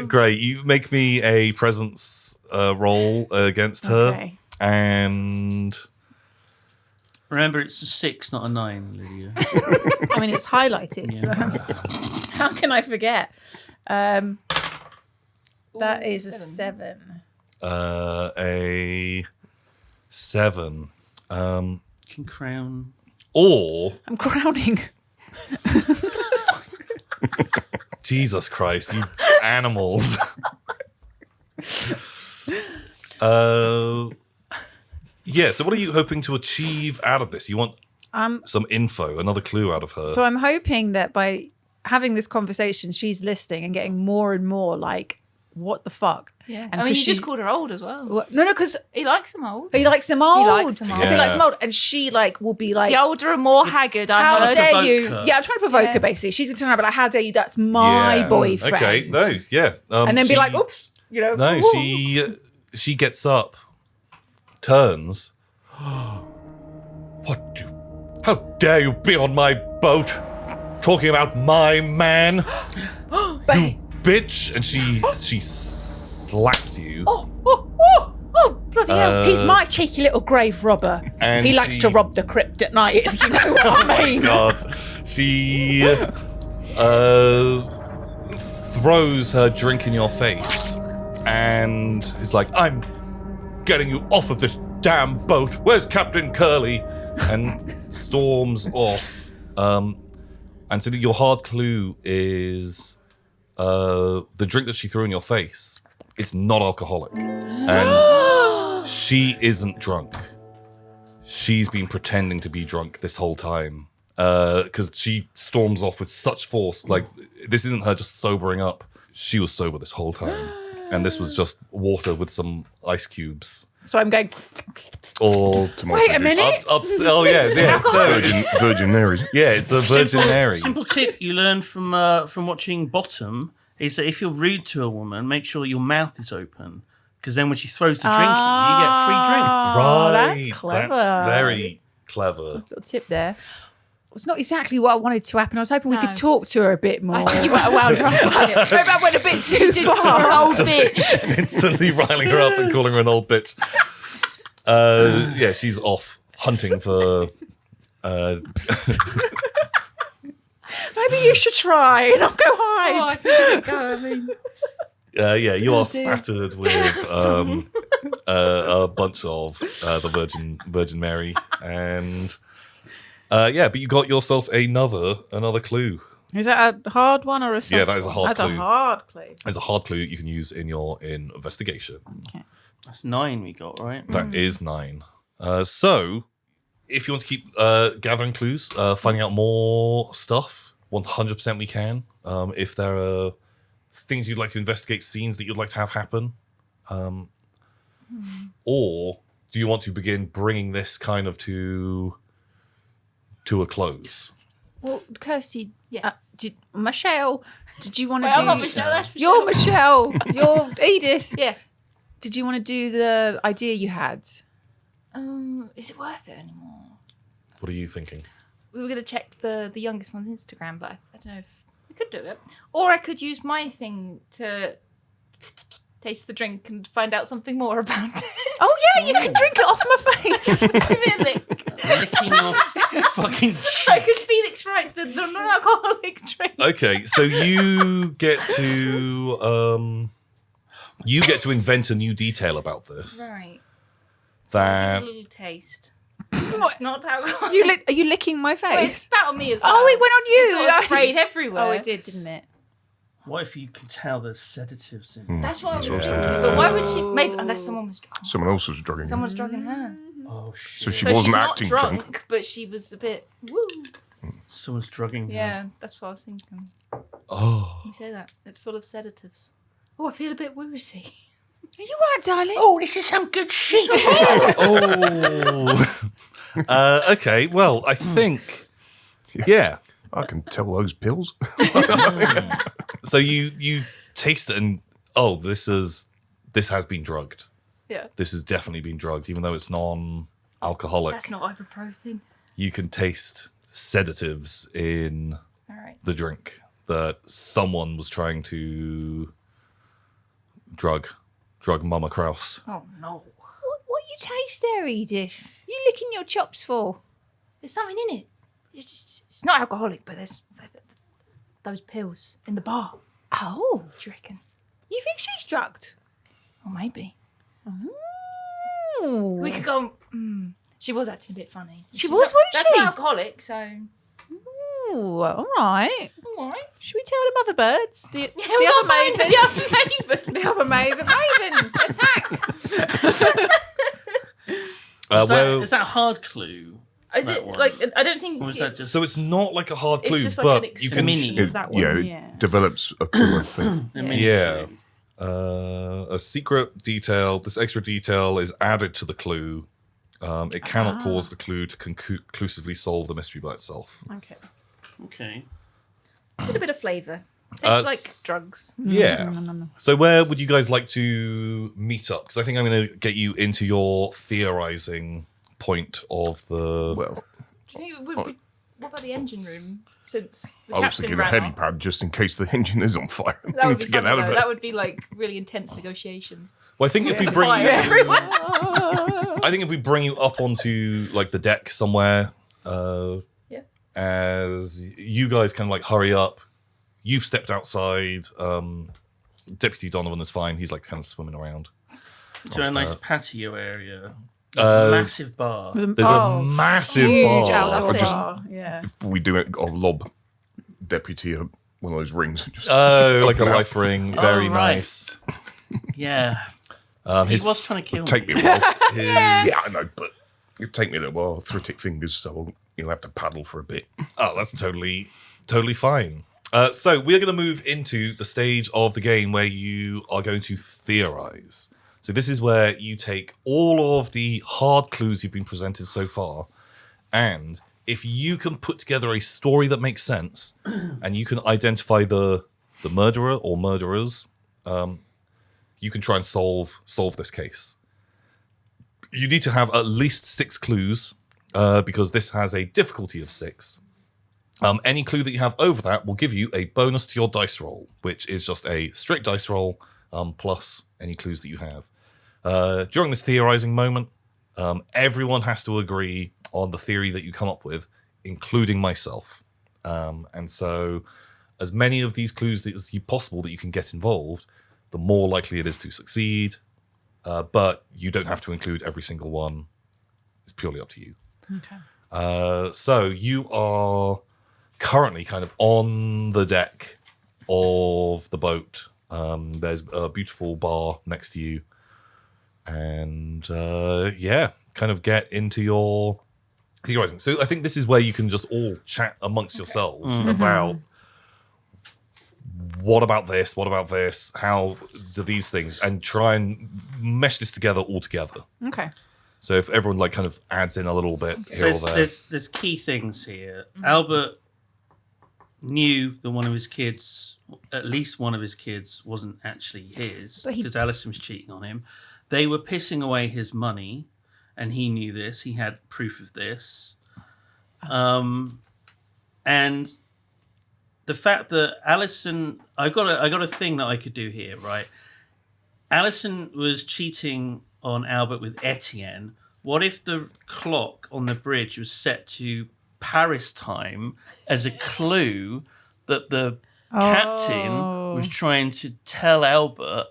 Great. You make me a presence roll against her. Okay. And Remember, it's a 6, not a 9, Lydia. I mean, it's highlighted. So how can I forget? That is a 7. a 7. Can crown. Or I'm crowning. Jesus Christ, you animals. Yeah, so what are you hoping to achieve out of this? You want some info, another clue out of her. So I'm hoping that by having this conversation, she's listening and getting more and more like, what the fuck? Yeah. And I mean, 'cause you just called her old as well. No, because He likes them old. he likes them old. likes them old. I say he likes them Yeah. old. And she like will be like, The older and more haggard, I've how heard. dare provoke you? her. Yeah, I'm trying to provoke Yeah. her basically. She's going to turn around and be like, how dare you? That's my Yeah. boyfriend. Okay, no, yeah. And then be she- like, oops, you know. No, ooh. she gets up, turns. How dare you be on my boat, talking about my man, Babe. bitch! And she slaps you. Oh, bloody hell. He's my cheeky little grave robber. And He likes she- to rob the crypt at night, if you know what I mean. God, she throws her drink in your face and is like, "I'm getting you off of this damn boat. Where's Captain Curly?" And storms off. And so your hard clue is the drink that she threw in your face. It's not alcoholic, and she isn't drunk. She's been pretending to be drunk this whole time because she storms off with such force. Like, this isn't her just sobering up. She was sober this whole time, and this was just water with some ice cubes. So I'm going, Or wait a minute. oh yeah, Virgin Mary's. yeah, it's a Virgin Mary. Simple tip you learn from watching Bottom is that if you're rude to a woman, make sure your mouth is open, because then when she throws the drink, you get a free drink. Oh, that's clever. That's very clever. Little tip there. It's not exactly what I wanted to happen. I was hoping we No. could talk to her a bit more. You might have wound her up. Maybe I went a bit too You're an far. old bitch. Instantly riling her up and calling her an old bitch. Yeah, she's off hunting for. Maybe you should try and I'll go Oh, hide. I can't go, I mean. Yeah, you are dear. spattered with a bunch of the Virgin Mary, and yeah, but you got yourself another clue. Is that a hard one or a soft Yeah, that is a hard That's clue. a hard clue. There's a hard clue you can use in your investigation. That's 9 we got, right? That is 9. So, if you want to keep gathering clues, finding out more stuff, 100% we can. If there are things you'd like to investigate, scenes that you'd like to have happen, or do you want to begin bringing this kind of to a close? Well, Kirsty, Yes. Michelle, did you want to Wait, do... I'm not Michelle, that's You're Michelle. You're Edith. Yeah. Did you want to do the idea you had? Is it worth it anymore? What are you thinking? We were going to check the youngest one's Instagram, but I don't know if we could do it. Or I could use my thing to taste the drink and find out something more about it. Oh, yeah, you can drink it off my face. Give me a lick. Licking off fucking I could Felix write the non-alcoholic drink. Okay, so you get to invent a new detail about this. Right. That A little taste. It's not alcoholic. Are you licking my Well, it face? spat on me as well. Oh, it went on you. It sort of sprayed everywhere. Oh, it did, didn't it? What if you can tell there's sedatives in? That's what I was thinking. But why would she? Maybe unless someone was Someone else was drugging him. someone's drugging her. Oh shit! So she So wasn't she's not acting drunk, but she was a bit. Woo. Someone's drugging her. Yeah, that's what I was thinking. oh, You say that. It's full of sedatives. Oh, I feel a bit woozy. Are you right, darling? Oh, this is some good shit. okay. Well, I think yeah. I can tell those pills. So you taste it and this has been drugged. Yeah. This has definitely been drugged, even though it's non-alcoholic. That's not ibuprofen. You can taste sedatives in All right. the drink that someone was trying to drug Mama Kraus. Oh no. What you taste there, Edith? You licking your chops for? There's something in it. It's not alcoholic, but there's those pills in the bar. Oh, Do you reckon? you think she's drugged? Or maybe. Ooh. We could go. She was acting a bit funny. She was, wasn't That's she? not alcoholic, so. Ooh, all right. All right. Should we tell them other birds? The We other gotta find mavens. the The other mavens. Attack. Is that a hard clue? Is That it one. like I don't think Or is that just So it's not like a hard It's clue, just like but an you can. mini. of that one. It develops a clue, I think. a mini Yeah. clue? A secret detail. This extra detail is added to the clue. It cannot cause the clue to conclusively solve the mystery by itself. Okay. Okay. With a bit of flavour. It's like drugs. Yeah. So where would you guys like to meet up? Because I think I'm going to get you into your theorizing point of the. Well, Do you think what about the engine room? Since the I was captain thinking a ran off? helipad just in case the engine is on fire. That We would need be to get fun, out of though. it. That would be like really intense negotiations. Well, I think if we bring Fire you, everywhere. I think if we bring you up onto like the deck somewhere, Yeah. as you guys kind of like hurry up, you've stepped outside. Deputy Donovan is fine. He's like kind of swimming around. So a nice patio area. Massive bar. There's a massive huge bar. outdoor I just- bar. Yeah. If we do it, I'll lob Deputy one of those rings. And just Oh, like a open it up. life ring. Very right. nice. Yeah. He His, was trying to kill Take me. me a while. his- Yeah, I know, but it'll take me a little while. Arthritic fingers, so you'll have to paddle for a bit. Oh, that's totally fine. So we're going to move into the stage of the game where you are going to theorize. So this is where you take all of the hard clues you've been presented so far, and if you can put together a story that makes sense, and you can identify the murderer or murderers, you can try and solve this case. You need to have at least 6 clues, because this has a difficulty of 6. Any clue that you have over that will give you a bonus to your dice roll, which is just a straight dice roll plus any clues that you have. During this theorizing moment, everyone has to agree on the theory that you come up with, including myself. And so as many of these clues as possible that you can get involved, the more likely it is to succeed. But you don't have to include every single one. It's purely up to you. Okay. So you are currently kind of on the deck of the boat. There's a beautiful bar next to you. And kind of get into your theorizing. So I think this is where you can just all chat amongst yourselves about what about this? What about this? How do these things? And try and mesh this together all together. Okay. So if everyone like kind of adds in a little bit here or there. There's key things here. Albert knew that one of his kids, at least one of his kids, wasn't actually his But he- because Alison was cheating on him. They were pissing away his money, and he knew this. He had proof of this. And the fact that Alison, I got a thing that I could do here, right? Alison was cheating on Albert with Etienne. What if the clock on the bridge was set to Paris time as a clue that the captain was trying to tell Albert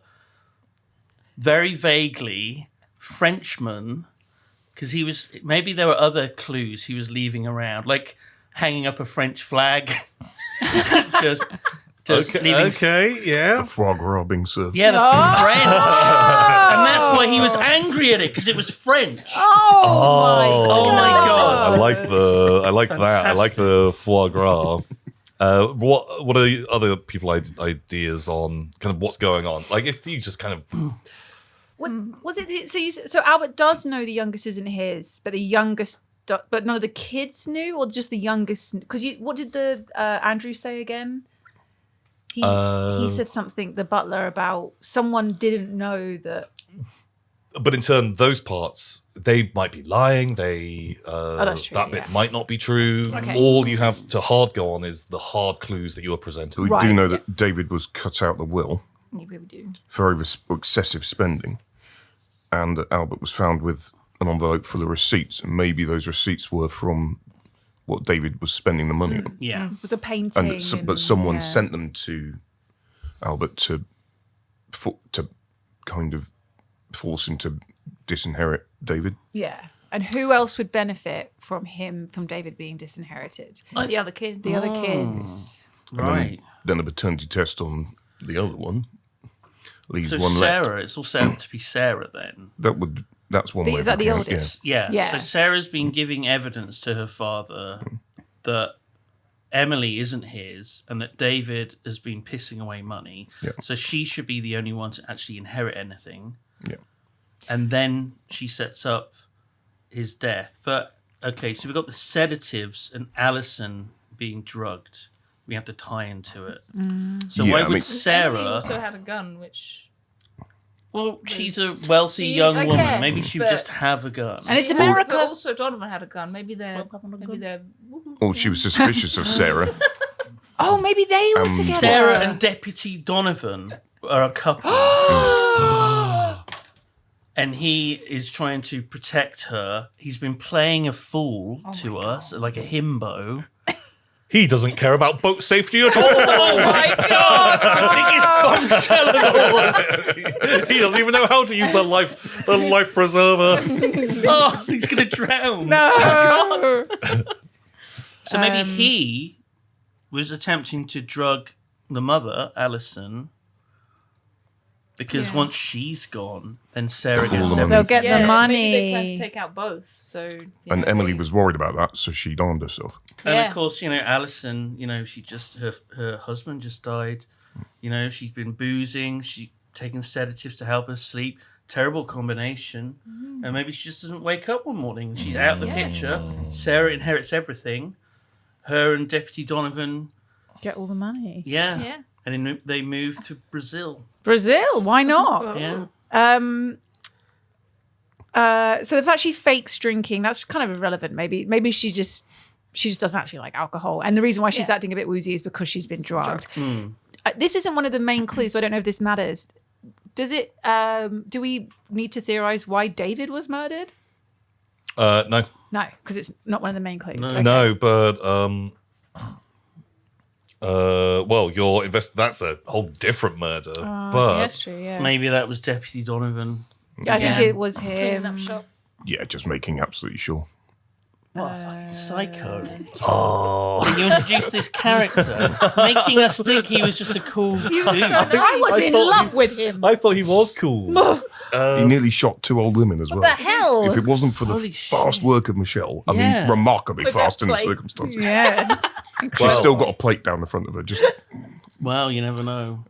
very vaguely Frenchman, because he was, maybe there were other clues he was leaving around, like hanging up a French flag. just leaving. Okay, yeah. Foie gras being served. Yeah, the French. And that's why he was angry at it, because it was French. Oh my God. I like that. I like the foie gras. What are the other people ideas on kind of what's going on? Like if you just kind of What was it? So Albert does know the youngest isn't his, but the youngest, but none of the kids knew, or just the youngest? Because what did the Andrew say again? He said something, the butler, about someone didn't know that. but in turn, those parts they might be lying. That's true, that bit yeah. might not be true. Okay. All you have to hard go on is the hard clues that you are presented. We with. do Right, know that David was cut out the will You really do. for excessive spending, and that Albert was found with an envelope full of receipts, and maybe those receipts were from what David was spending the money on. Yeah. It was a painting. But someone yeah. sent them to Albert to kind of force him to disinherit David. Yeah. And who else would benefit from David being disinherited? The other kids. The other kids. Right. Then a paternity test on the other one leaves So one Sarah, left. it's all set up to be Sarah then. That's one way. Is that of the looking at it, oldest? Yeah. Yeah. So Sarah's been giving evidence to her father that Emily isn't his and that David has been pissing away money. Yeah. So she should be the only one to actually inherit anything. Yeah. And then she sets up his death. But, okay, so we've got the sedatives and Alison being drugged. We have to tie into it. So Yeah, why I would mean- Sarah... Emily also had a gun, which Well, she's a wealthy She is, young I woman. guess, Maybe she would but- just have a gun. And it's But America. also Donovan had a gun. Maybe they're Or she was suspicious of Sarah. Oh, maybe they were together. Sarah and Deputy Donovan are a couple. And he is trying to protect her. He's been playing a fool to us, like a himbo. He doesn't care about boat safety at all. Oh my god! The biggest bombshell of all. He doesn't even know how to use the life preserver. Oh, he's going to drown. No. So maybe he was attempting to drug the mother, Alison, because once she's gone, then Sarah gets the everything. They'll get the money. Maybe they plan to take out both. So And Emily was worried about that, so she armed herself. And Yeah. of course, Alison, she just her husband just died. She's been boozing, she taking sedatives to help her sleep. Terrible combination. And maybe she just doesn't wake up one morning. She's out of the picture. Sarah inherits everything. Her and Deputy Donovan, Get all the money. yeah. And then they move to Brazil. Brazil, why not? Yeah. So the fact she fakes drinking, that's kind of irrelevant. Maybe she just doesn't actually like alcohol. And the reason why she's acting a bit woozy is because she's been drugged. This isn't one of the main clues, so I don't know if this matters. Does it? Do we need to theorize why David was murdered? No. No, because it's not one of the main clues. Okay. No, but well, that's a whole different murder. But That's true. Yeah, Maybe that was Deputy Donovan. I think Yeah. it was cleaning up him. shop. Yeah, just making absolutely sure. What a fucking psycho. oh, You introduced this character, making us think he was just a cool dude. I was I in thought love with him. I thought he was cool. He nearly shot 2 old women as well. the hell? If it wasn't for the Holy fast shit. work of Michelle, I Yeah. mean, remarkably With fast that in the plate. circumstances. Yeah. She's still got a plate down the front of her, just Well, you never know.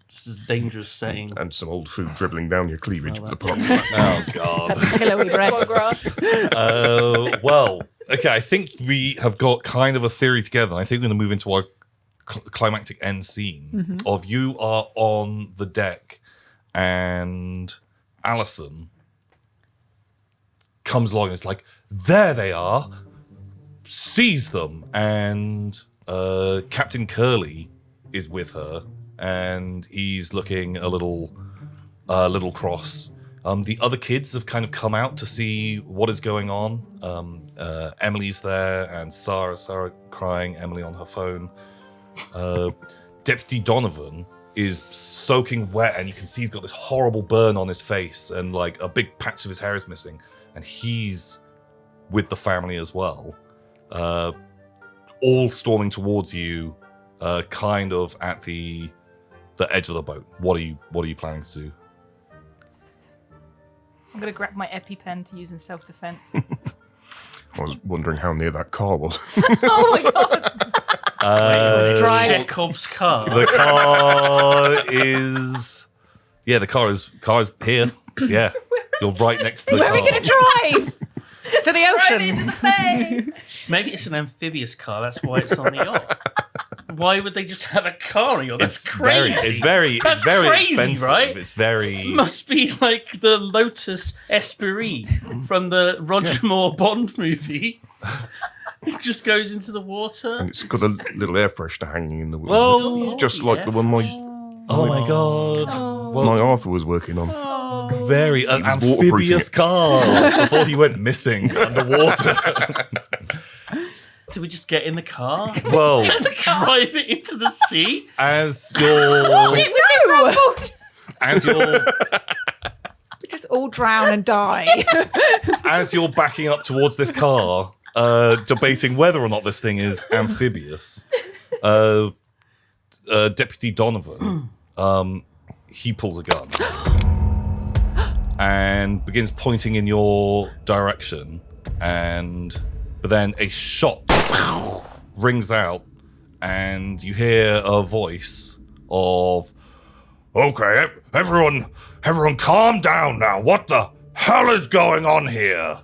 This is a dangerous setting. and some old food dribbling down your cleavage. Well, apart from that. Oh God. Pillowy breasts. Well, okay. I think we have got kind of a theory together. I think we're going to move into our climactic end scene of you are on the deck, and Alison comes along and it's like, there they are, sees them, and Captain Curly is with her, and he's looking a little cross. The other kids have kind of come out to see what is going on. Emily's there, and Sarah crying, Emily on her phone. Deputy Donovan is soaking wet, and you can see he's got this horrible burn on his face, and like a big patch of his hair is missing, and he's with the family as well. All storming towards you, kind of at the edge of the boat. What are you planning to do? I'm gonna grab my EpiPen to use in self-defense. I was wondering how near that car was. Oh my god! Drive. Chekhov's car. The car is, the car is here. Yeah, you're right next to the Where car. are we going to drive? To the Right into ocean. the bay. Maybe it's an amphibious car. That's why it's on the yacht. Why would they just have a car on the yacht? That's crazy. It's very That's very crazy, expensive. right? It's very. Must be like the Lotus Esprit from the Roger Moore Bond movie. It just goes into the water. And it's got a little air freshener hanging in the window. Well, It's just like the one my oh my god. my Arthur was working on. Very an was waterproofing amphibious it. car before he went missing underwater. Do we just get in the car? Well, Drive it into the sea? as you're Shit, we've been rumbled. as you're us all drown and die. As you're backing up towards this car, debating whether or not this thing is amphibious, Deputy Donovan, he pulls a gun and begins pointing in your direction, but then a shot rings out, and you hear a voice of, "Okay, everyone calm down now. What the hell is going on here?"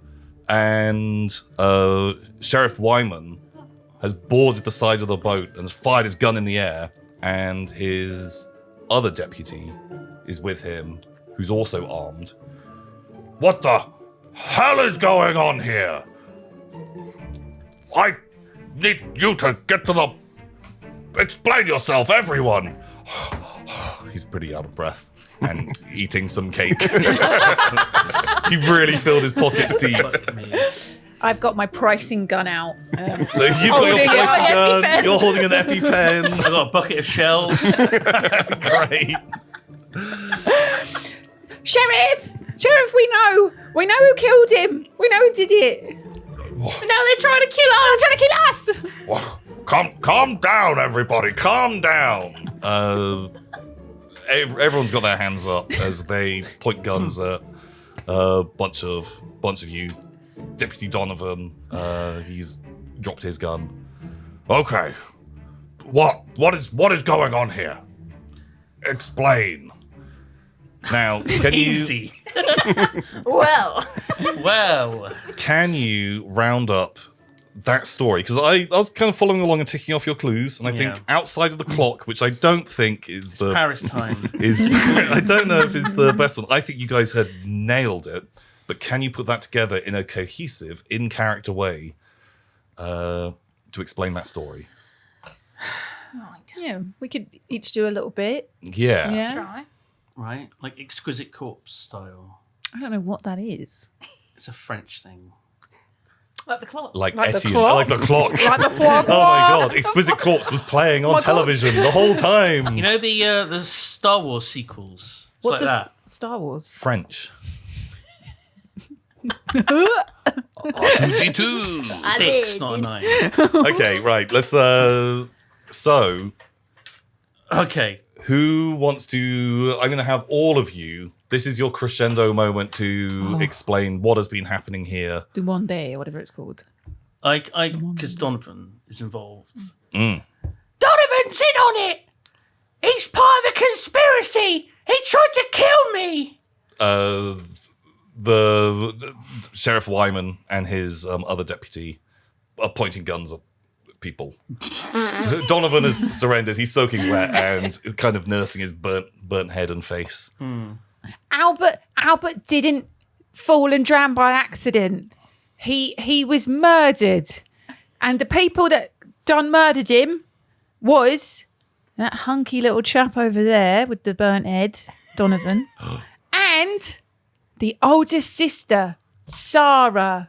And Sheriff Wyman has boarded the side of the boat and has fired his gun in the air, and his other deputy is with him, who's also armed. "What the hell is going on here? I need you to get to the... Explain yourself, everyone." He's pretty out of breath and eating some cake. He really filled his pockets deep. Fuck me. I've got my pricing gun out. You've got your pricing gun, you're holding an EpiPen. I got a bucket of shells. Great. Sheriff, we know who killed him. We know who did it. Now they're trying to kill us. They're trying to kill us. Well, calm down, everybody. Calm down. Everyone's got their hands up as they point guns at a bunch of you. Deputy Donovan, he's dropped his gun. Okay, what is going on here? Explain. Now, can you Easy. Well, can you round up that story? Because I was kind of following along and ticking off your clues, and I think outside of the clock, which I don't think is the Paris time. I don't know if it's the best one. I think you guys had nailed it, but can you put that together in a cohesive, in-character way to explain that story? Yeah, we could each do a little bit. Yeah. Yeah. try. Right? Like Exquisite Corpse style. I don't know what that is. It's a French thing. Like the clock. Like Like the Etienne, clock? like the clock. Like the foie Oh my god, Exquisite Corpse was playing on my God. television the whole time. You know the Star Wars sequels? It's What's like this? that. Star Wars. French. R2D2. 6, not a 9. Okay, right. Let's so Okay. who wants to... I'm going to have all of you... This is your crescendo moment to explain what has been happening here. Du Monde, or whatever it's called. Because Donovan is involved. Donovan's in on it! He's part of a conspiracy! He tried to kill me! The Sheriff Wyman and his other deputy are pointing guns at people. Donovan has surrendered. He's soaking wet and kind of nursing his burnt head and face. Albert didn't fall and drown by accident. He was murdered, and the people that done murdered him was that hunky little chap over there with the burnt head, Donovan, and the oldest sister, Sarah.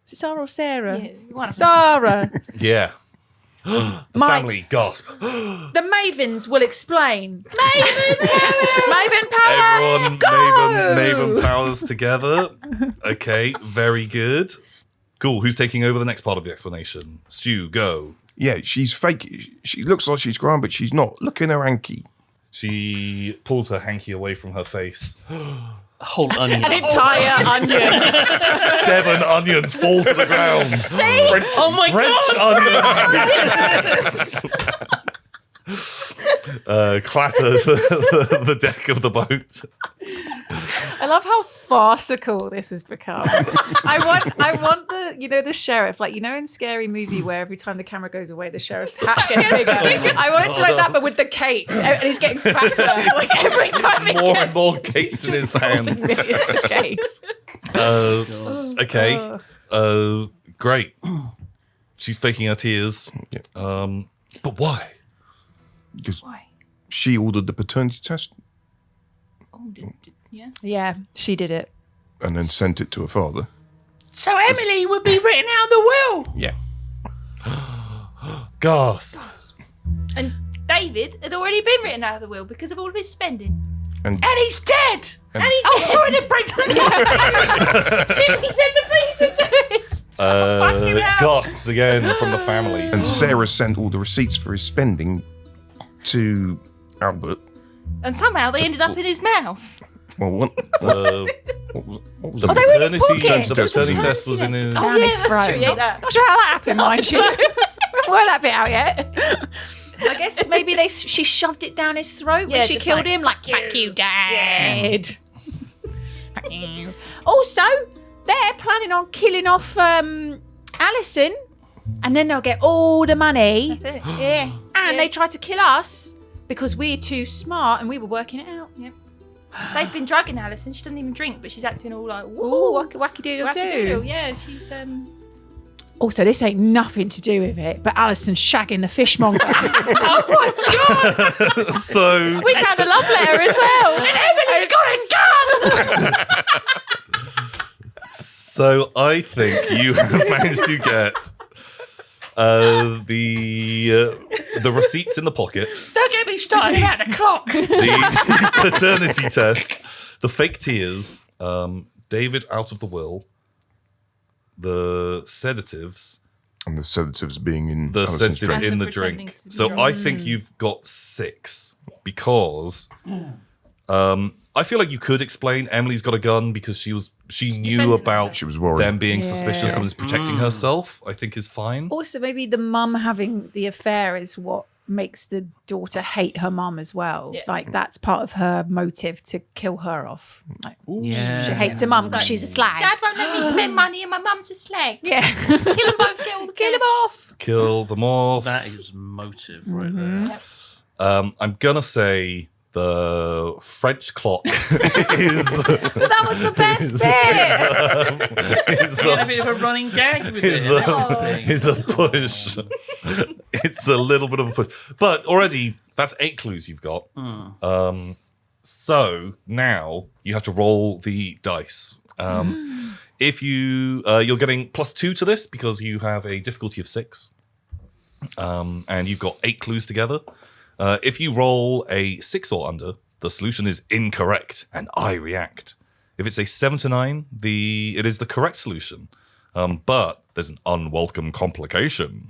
Is it Sarah or Sarah? Yeah, one of them. Sarah. Yeah. The family gasp. The Mavens will explain. Maven power. Everyone, Go! Maven powers together. Okay, very good. Cool. Who's taking over the next part of the explanation? Stu, go. Yeah, she's fake. She looks like she's crying, but she's not. Look in her hanky. She pulls her hanky away from her face. Whole onion. An entire onion. 7 onions fall to the ground. French, Oh my French onions. Clatter the deck of the boat. I love how farcical this has become. I want the sheriff, like in Scary Movie where every time the camera goes away, the sheriff's hat gets bigger. I want it to like that, but with the cakes, and he's getting fatter. Like every time he More gets and more cakes in his hands. millions of cakes. Okay. Great. She's faking her tears. Yeah. But why? Because Why? she ordered the paternity test Oh, yeah. Yeah, she did it. and then sent it to her father. So Emily would be written out of the will! Yeah. Gasp. And David had already been written out of the will because of all of his spending. And he's dead! And he's Oh, dead. sorry to break the news! Shouldn't he said the police would do it? Fucking hell. Gasps again from the family. And Sarah sent all the receipts for his spending to Albert. And somehow they ended up in his mouth. Well, what was The it? they were in his pocket. The paternity test was in his... Oh, Yeah, his that's throat. true. Yeah, that. Not sure how that happened, mind you. We haven't worked that bit out yet. I guess maybe she shoved it down his throat when Yeah, she just killed like, him. Like, "Fuck fuck you." you, Dad. Fuck you. Also, they're planning on killing off Alison, and then they'll get all the money. That's it. Yeah. And they tried to kill us because we're too smart and we were working it out. Yep. They've been drugging Alison. She doesn't even drink, but she's acting all like, Ooh, woo. wacky doodle Wackadoodle. do. Yeah, she's Also, this ain't nothing to do with it, but Alison's shagging the fishmonger. Oh my God! So, We found a love letter as well. And Emily's got a gun! so I think you have managed to get the receipts in the pocket, Don't get me started about the clock! the paternity test, the fake tears, David out of the will, the sedatives, And the sedatives being in the Alison's sedatives drink. in the Pretending drink. to be So drunk. I think you've got 6 because I feel like you could explain Emily's got a gun because she knew defending about herself. She was worried. them being Yeah. suspicious and was protecting herself. I think is fine. Also, maybe the mum having the affair is what makes the daughter hate her mum as well. Yeah. Like, that's part of her motive to kill her off. Like, Yeah. she hates her mum because she's a slag. Dad won't let me spend money and my mum's a slag. Yeah. Kill them both, get all the Kill him cash. off. Kill them off. That is motive right there. I'm gonna say the French clock is That was the best bit. is You had a bit of a running gag with it. is and everything. is a push. It's a little bit of a push, but already that's 8 clues you've got. So now you have to roll the dice. If you're getting +2 to this because you have a difficulty of 6, and you've got 8 clues together. If you roll a 6 or under, the solution is incorrect, and I react. If it's a 7 to 9, it is the correct solution, but there's an unwelcome complication.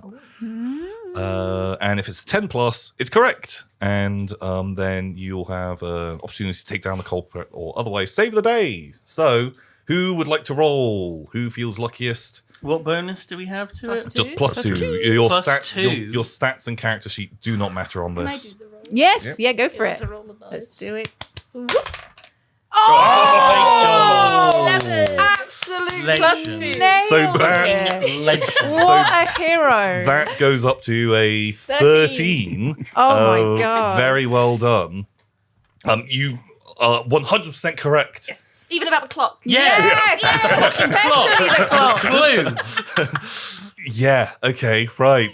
And if it's a 10 plus, it's correct, and then you'll have an opportunity to take down the culprit or otherwise save the day. So, who would like to roll? Who feels luckiest? What bonus do we have to Plus it? two. Just plus Plus 2. two. Your Plus stats, 2. your stats and character sheet do not matter on Can I this. do the roll? Yes, yeah, go for Yeah, it. to roll the dice. Let's do it. Oh! 11. Absolute Legend. nailed So it. Legend. What a hero. That goes up to a 13. Oh my God. Very well done. You are 100% correct. Yes. Even about the clock. Yeah! Especially the clock. Clue! Yeah, okay, right.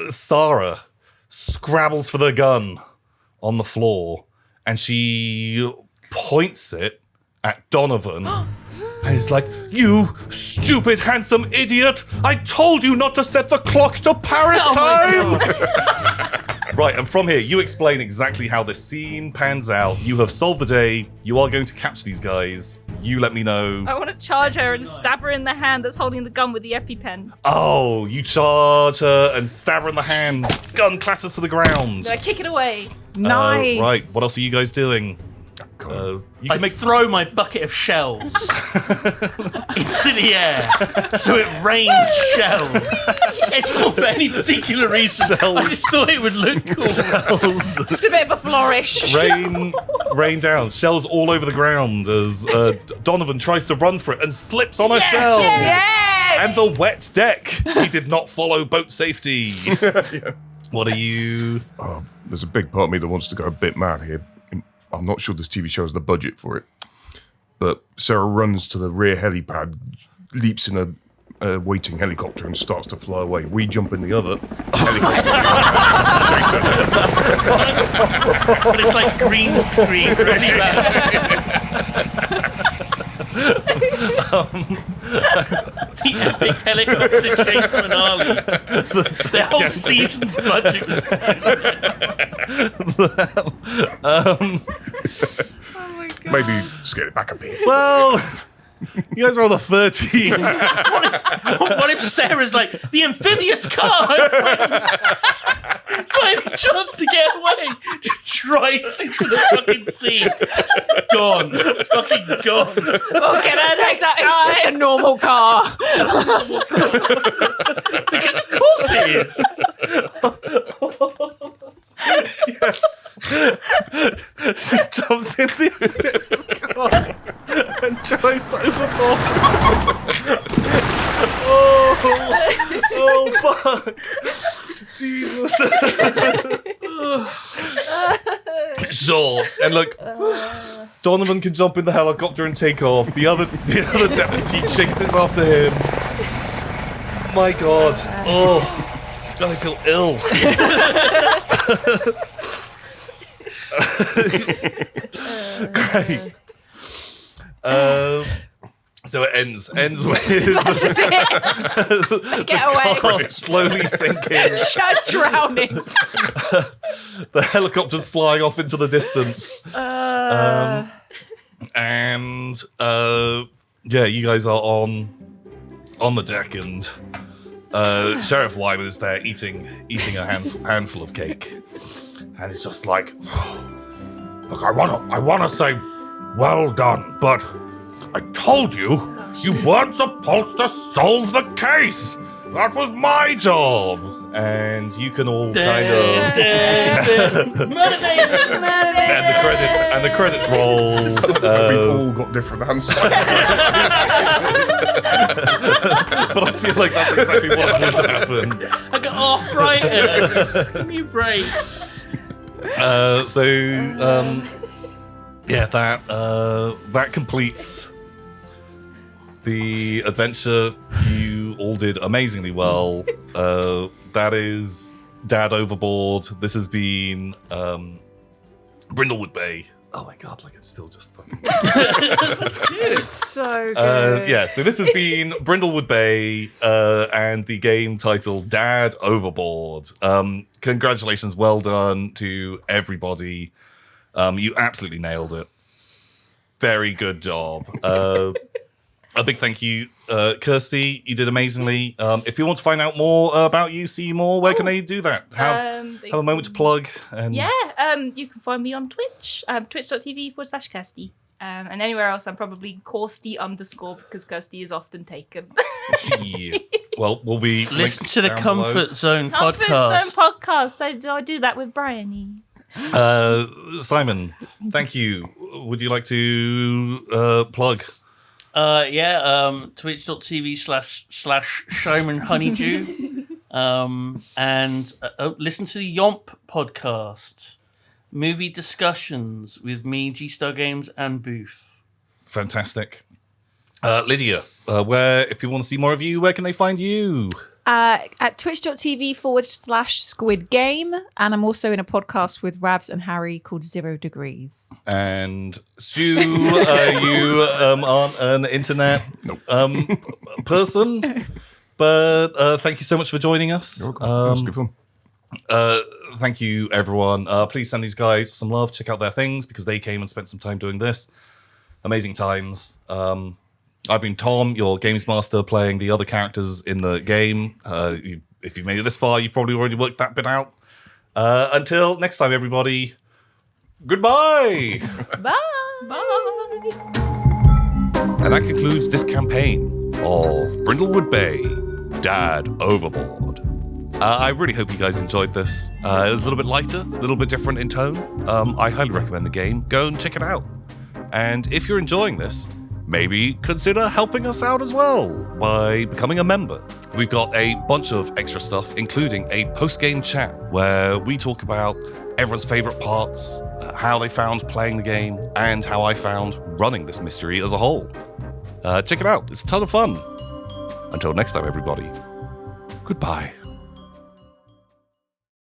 Sarah scrabbles for the gun on the floor and she points it at Donovan. And it's like, "You stupid handsome idiot! I told you not to set the clock to Paris time!" Right, and from here, you explain exactly how this scene pans out. You have solved the day. You are going to catch these guys. You let me know. I want to charge her and stab her in the hand that's holding the gun with the EpiPen. Oh, you charge her and stab her in the hand. Gun clatters to the ground. Then I kick it away. Nice. Right, what else are you guys doing? You I can make throw my bucket of shells into the air so it rains shells. It's not for any particular reason. I just thought it would look cool. Just a bit of a flourish. rain down. Shells all over the ground as Donovan tries to run for it and slips on a shell. Yes. And the wet deck. He did not follow boat safety. What are you? There's a big part of me that wants to go a bit mad here. I'm not sure this TV show has the budget for it. But Sarah runs to the rear helipad, leaps in a waiting helicopter and starts to fly away. We jump in the other helicopter. Chase her. But it's like green screen, really bad. The epic helicopter chase finale. Their whole season's budget was Maybe just get it back a bit. Well, you guys rolled a 13. What if Sarah's like, the amphibious car? It's my only chance to get away. Just drives into the fucking sea. Gone. Fucking gone. We'll get her next It's just a time. normal car. Because of course it is. Yes. She jumps in the amphibious car and drives overboard. Oh, fuck. Jesus. Sure. And look, Donovan can jump in the helicopter and take off. The other deputy chases after him. My God. Oh, God, I feel ill. Great. So it ends with That's just it. Get away. car slowly sinking. Drowning. The helicopter's flying off into the distance. And you guys are on the deck, and Sheriff Wyman is there eating a handful of cake, and it's just like, look, I wanna say, well done, but I told you weren't supposed to solve the case. That was my job. And you can all kind of and the credits roll. We all got different answers. But I feel like that's exactly what would happen. I got arthritis. Give me a break. That completes the adventure. You all did amazingly well. That is Dad Overboard. This has been Brindlewood Bay. Oh my God, like I'm still just fucking... So good. So this has been Brindlewood Bay and the game titled Dad Overboard. Congratulations, well done to everybody. You absolutely nailed it. Very good job. A big thank you, Kirsty. You did amazingly. If people want to find out more about you, see you more, where can they do that? Have a moment to plug. And You can find me on Twitch, twitch.tv/Kirsty. And anywhere else, I'm probably Kirsty _ because Kirsty is often taken. Yeah. Well, we'll be Listen links to the down Comfort Zone Comfort podcast. Zone podcast. So I do that with Bryony. below. Simon, thank you. Would you like to plug? Twitch.tv/Showman Honeydew. And listen to the Yomp podcast. Movie discussions with me, G-Star Games, and Booth. Fantastic. Lydia, if people want to see more of you, where can they find you? At twitch.tv/Squid Game. And I'm also in a podcast with Ravs and Harry called 0 Degrees. And Stu, you aren't an internet person, but thank you so much for joining us. You're welcome. That's good fun. Thank you, everyone. Please send these guys some love. Check out their things because they came and spent some time doing this. Amazing times. I've been Tom, your games master, playing the other characters in the game. If you've made it this far, you've probably already worked that bit out. Until next time, everybody, goodbye! Bye. Bye. And that concludes this campaign of Brindlewood Bay, Dad Overboard. I really hope you guys enjoyed this. It was a little bit lighter, a little bit different in tone. I highly recommend the game. Go and check it out. And if you're enjoying this, maybe consider helping us out as well by becoming a member. We've got a bunch of extra stuff, including a post-game chat where we talk about everyone's favorite parts, how they found playing the game, and how I found running this mystery as a whole. Check it out. It's a ton of fun. Until next time, everybody. Goodbye.